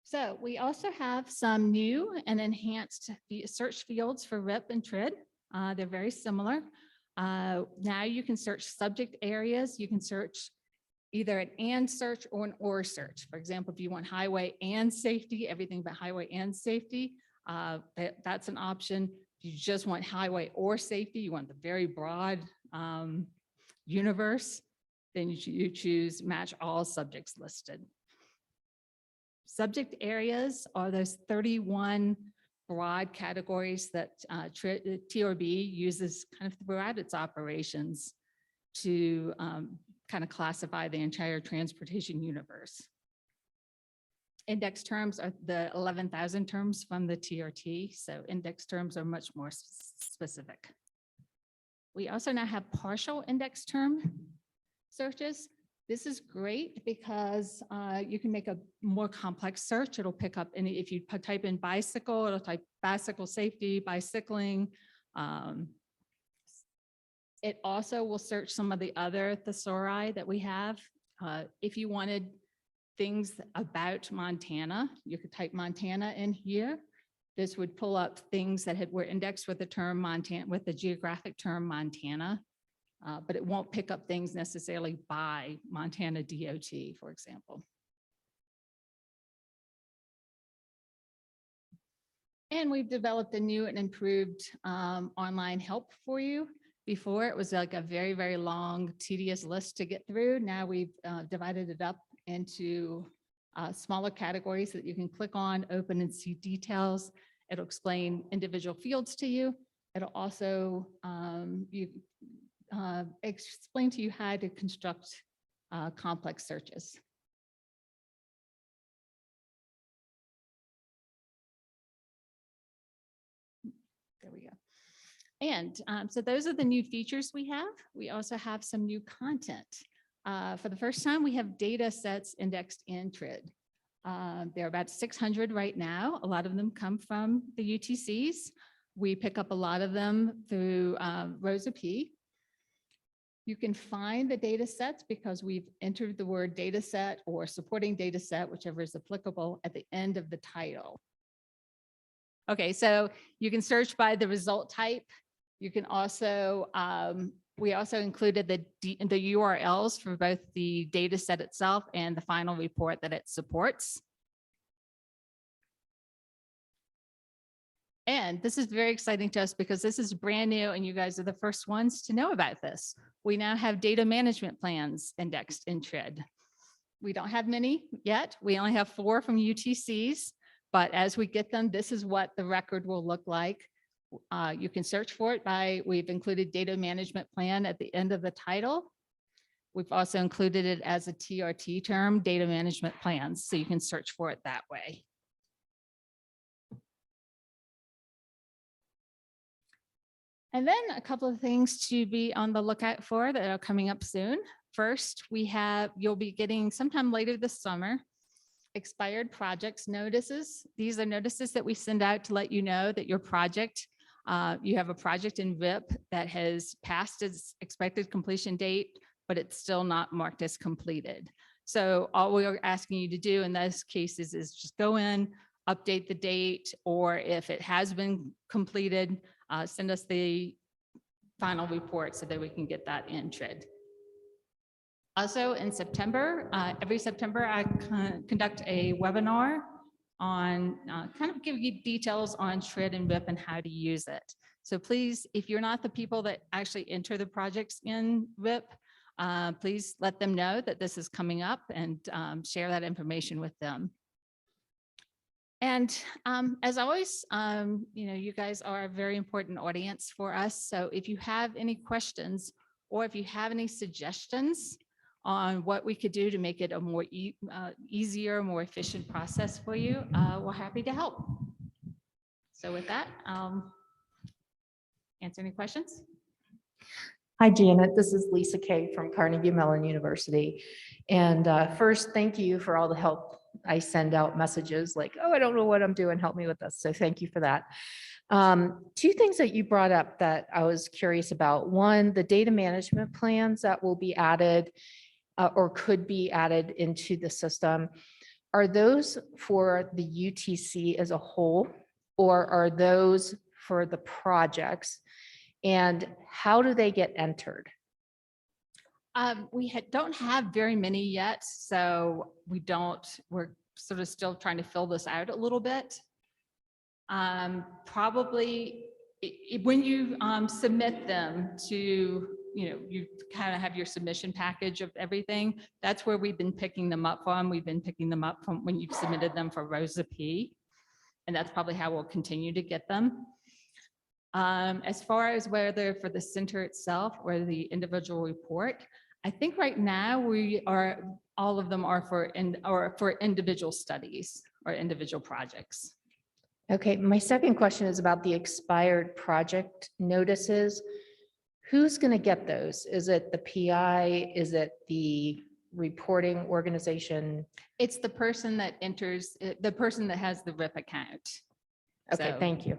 So we also have some new and enhanced search fields for RIP and TRID. They're very similar. Now you can search subject areas. You can search either an and search or an or search. For example, if you want highway and safety, everything but highway and safety, that's an option. If you just want highway or safety, you want the very broad universe, then you choose match all subjects listed. Subject areas are those 31 broad categories that TRB uses kind of throughout its operations to kind of classify the entire transportation universe. Index terms are the 11,000 terms from the TRT, so index terms are much more specific. We also now have partial index term searches. This is great because you can make a more complex search. It'll pick up any, if you type in bicycle, it'll type bicycle safety, bicycling. It also will search some of the other thesauri that we have. If you wanted things about Montana, you could type Montana in here. This would pull up things that were indexed with the term Montana, with the geographic term Montana. But it won't pick up things necessarily by Montana DOT, for example. And we've developed a new and improved online help for you. Before it was like a very, very long, tedious list to get through. Now we've divided it up into smaller categories that you can click on, open and see details. It'll explain individual fields to you. It'll also explain to you how to construct complex searches. There we go. And so those are the new features we have. We also have some new content. For the first time, we have data sets indexed in TRID. There are about 600 right now. A lot of them come from the UTCs. We pick up a lot of them through Rosa P. You can find the data sets because we've entered the word data set or supporting data set, whichever is applicable, at the end of the title. Okay, so you can search by the result type. You can also, we also included the URLs for both the data set itself and the final report that it supports. And this is very exciting to us because this is brand new and you guys are the first ones to know about this. We now have data management plans indexed in TRID. We don't have many yet. We only have 4 from UTCs, but as we get them, this is what the record will look like. You can search for it by, we've included data management plan at the end of the title. We've also included it as a TRT term, data management plans, so you can search for it that way. And then a couple of things to be on the lookout for that are coming up soon. First, you'll be getting sometime later this summer, expired projects notices. These are notices that we send out to let you know that your project, you have a project in VIP that has passed its expected completion date, but it's still not marked as completed. So all we're asking you to do in those cases is just go in, update the date, or if it has been completed, send us the final report so that we can get that in TRID. Also in September, every September, I conduct a webinar on kind of give you details on TRID and VIP and how to use it. So please, if you're not the people that actually enter the projects in VIP, please let them know that this is coming up and share that information with them. And as always, you guys are a very important audience for us. So if you have any questions or if you have any suggestions on what we could do to make it a more easier, more efficient process for you, we're happy to help. So with that, answer any questions? Hi, Janet. This is Lisa Kay from Carnegie Mellon University. And first, thank you for all the help. I send out messages like, oh, I don't know what I'm doing. Help me with this. So thank you for that. 2 things that you brought up that I was curious about. One, the data management plans that will be added or could be added into the system. Are those for the UTC as a whole, or are those for the projects? And how do they get entered? We don't have very many yet, so we're sort of still trying to fill this out a little bit. Probably when you submit them to, you kind of have your submission package of everything. That's where we've been picking them up from. We've been picking them up from when you've submitted them for Rosa P. And that's probably how we'll continue to get them. As far as whether for the center itself or the individual report, I think right now all of them are for individual studies or individual projects. Okay, my second question is about the expired project notices. Who's going to get those? Is it the PI? Is it the reporting organization? It's the person that enters, the person that has the RIP account. Okay, So- thank you.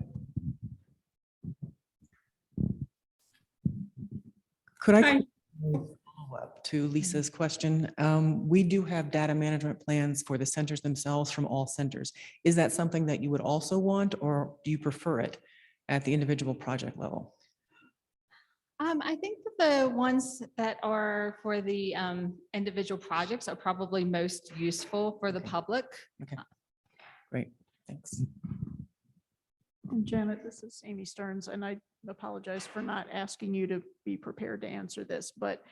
Could I follow up to Lisa's question? We do have data management plans for the centers themselves from all centers. Is that something that you would also want, or do you prefer it at the individual project level? I think that the ones that are for the individual projects are probably most useful for the public. Okay, great, thanks. And Janet, this is Amy Stearns, and I apologize for not asking you to be prepared to answer this, but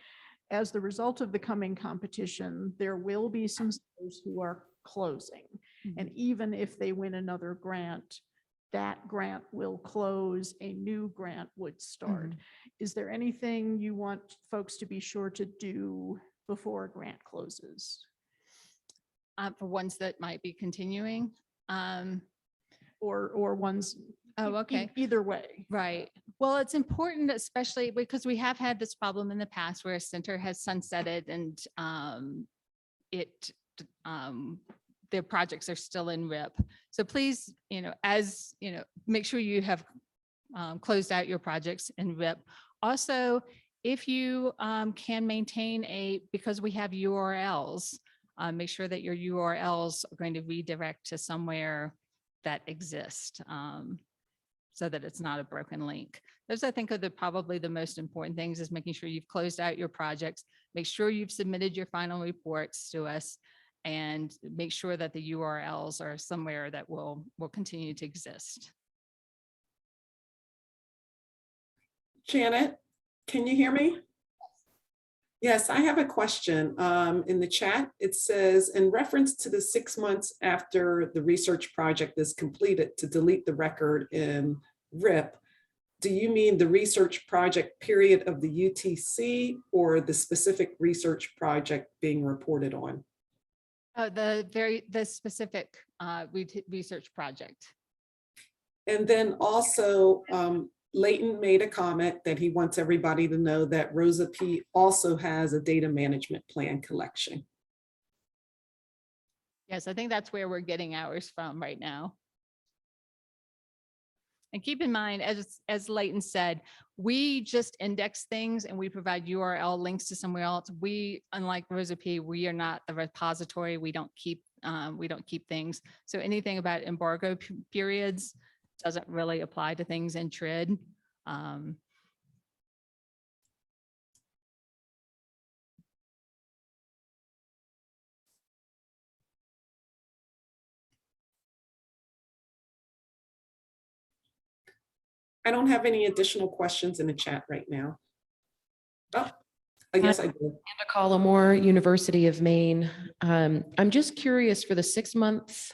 as the result of the coming competition, there will be some centers who are closing. And even if they win another grant, that grant will close, a new grant would start. Is there anything you want folks to be sure to do before a grant closes? For ones that might be continuing. Or ones, Oh, okay. either way. Right. Well, it's important, especially because we have had this problem in the past where a center has sunsetted and their projects are still in RIP. So please, make sure you have closed out your projects in RIP. Also, if you can maintain because we have URLs, make sure that your URLs are going to redirect to somewhere that exist, so that it's not a broken link. Those, I think, are probably the most important things, is making sure you've closed out your projects, make sure you've submitted your final reports to us, and make sure that the URLs are somewhere that will continue to exist. Janet, can you hear me? Yes, I have a question in the chat. It says, in reference to the 6 months after the research project is completed to delete the record in RIP, do you mean the research project period of the UTC or the specific research project being reported on? The specific research project. And then also, Leighton made a comment that he wants everybody to know that Rosa P also has a data management plan collection. Yes, I think that's where we're getting ours from right now. And keep in mind, as Leighton said, we just index things and we provide URL links to somewhere else. We, unlike Rosa P, we are not the repository. We don't keep things. So anything about embargo periods doesn't really apply to things in TRID. I don't have any additional questions in the chat right now. Oh, I guess I do. Amanda Collimore, University of Maine. I'm just curious, for the 6-month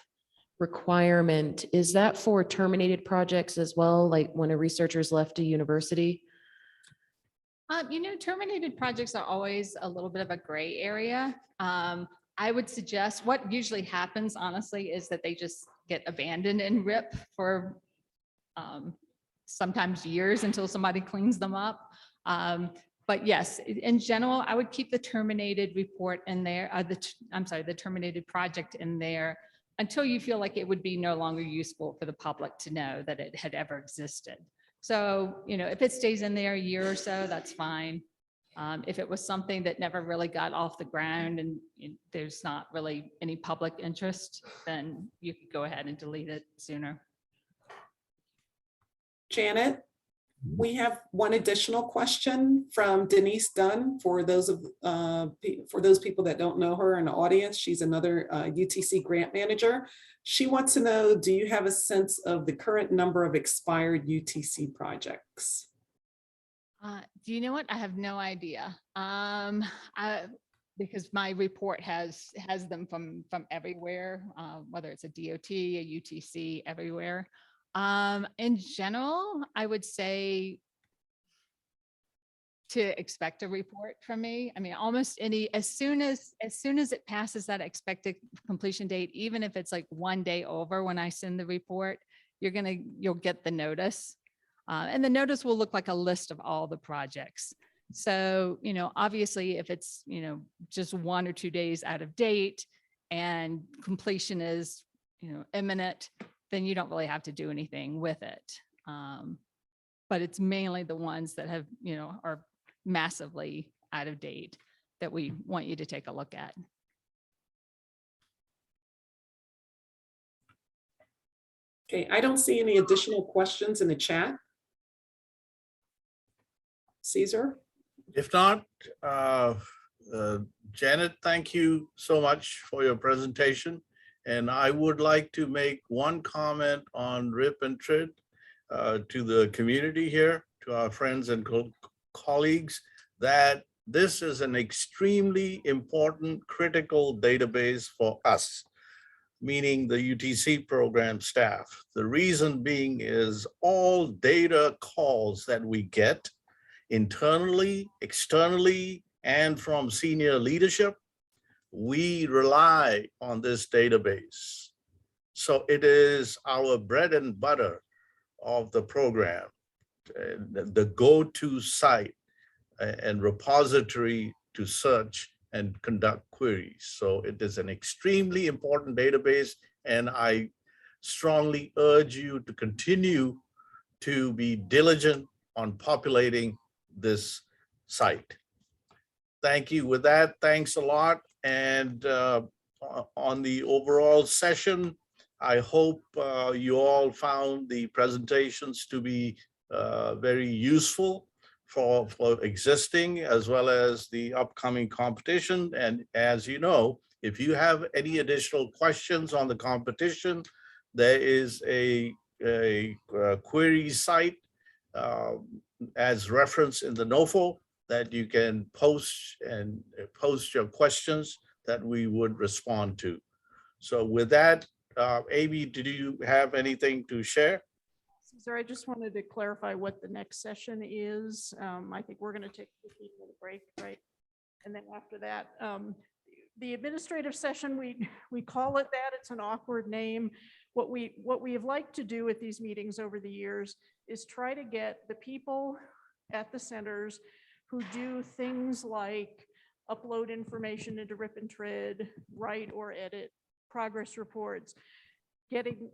requirement, is that for terminated projects as well, like when a researcher's left a university? Terminated projects are always a little bit of a gray area. I would suggest what usually happens, honestly, is that they just get abandoned in RIP for sometimes years until somebody cleans them up. But yes, in general, I would keep the terminated report in there, the terminated project in there until you feel like it would be no longer useful for the public to know that it had ever existed. So, if it stays in there a year or so, that's fine. If it was something that never really got off the ground and there's not really any public interest, then you could go ahead and delete it sooner. Janet, we have one additional question from Denise Dunn. For those people that don't know her in the audience, she's another UTC grant manager. She wants to know, do you have a sense of the current number of expired UTC projects? Do you know what? I have no idea. Because my report has them from everywhere, whether it's a DOT, a UTC, everywhere. In general, I would say to expect a report from me. I mean, almost as soon as it passes that expected completion date, even if it's like 1 day over when I send the report, you'll get the notice. And the notice will look like a list of all the projects. So, obviously if it's, just 1 or 2 days out of date and completion is, imminent, then you don't really have to do anything with it. But it's mainly the ones that have, are massively out of date that we want you to take a look at. Okay, I don't see any additional questions in the chat. Caesar? If not, Janet, thank you so much for your presentation. And I would like to make one comment on RIP and TRID to the community here, to our friends and colleagues, that this is an extremely important, critical database for us, meaning the UTC program staff. The reason being is all data calls that we get internally, externally, and from senior leadership, we rely on this database. So it is our bread and butter of the program, the go-to site and repository to search and conduct queries. So it is an extremely important database, and I strongly urge you to continue to be diligent on populating this site. Thank you. With that, thanks a lot. And on the overall session, I hope you all found the presentations to be very useful for existing as well as the upcoming competition. And as you know, if you have any additional questions on the competition, there is a query site as referenced in the NOFO that you can post your questions that we would respond to. So with that, Amy, did you have anything to share? Cesar, I just wanted to clarify what the next session is. I think we're going to take a 15-minute break, right? And then after that, the administrative session, we call it that. It's an awkward name. What we have liked to do at these meetings over the years is try to get the people at the centers who do things like upload information into Rip and Tread, write or edit progress reports, getting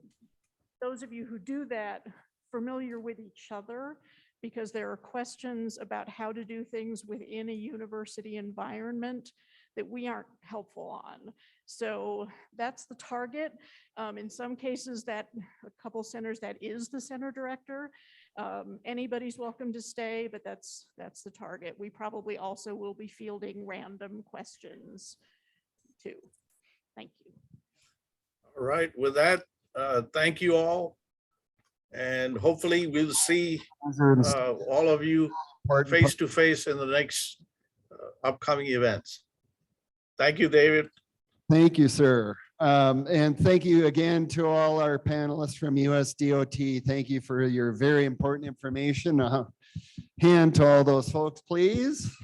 those of you who do that familiar with each other, because there are questions about how to do things within a university environment that we aren't helpful on. So that's the target. In some cases, that a couple centers, that is the center director. Anybody's welcome to stay, but that's the target. We probably also will be fielding random questions too. Thank you. All right, with that, thank you all. And hopefully we'll see all of you face to face in the next upcoming events. Thank you, David. Thank you, sir. And thank you again to all our panelists from USDOT. Thank you for your very important information. Hand to all those folks, please.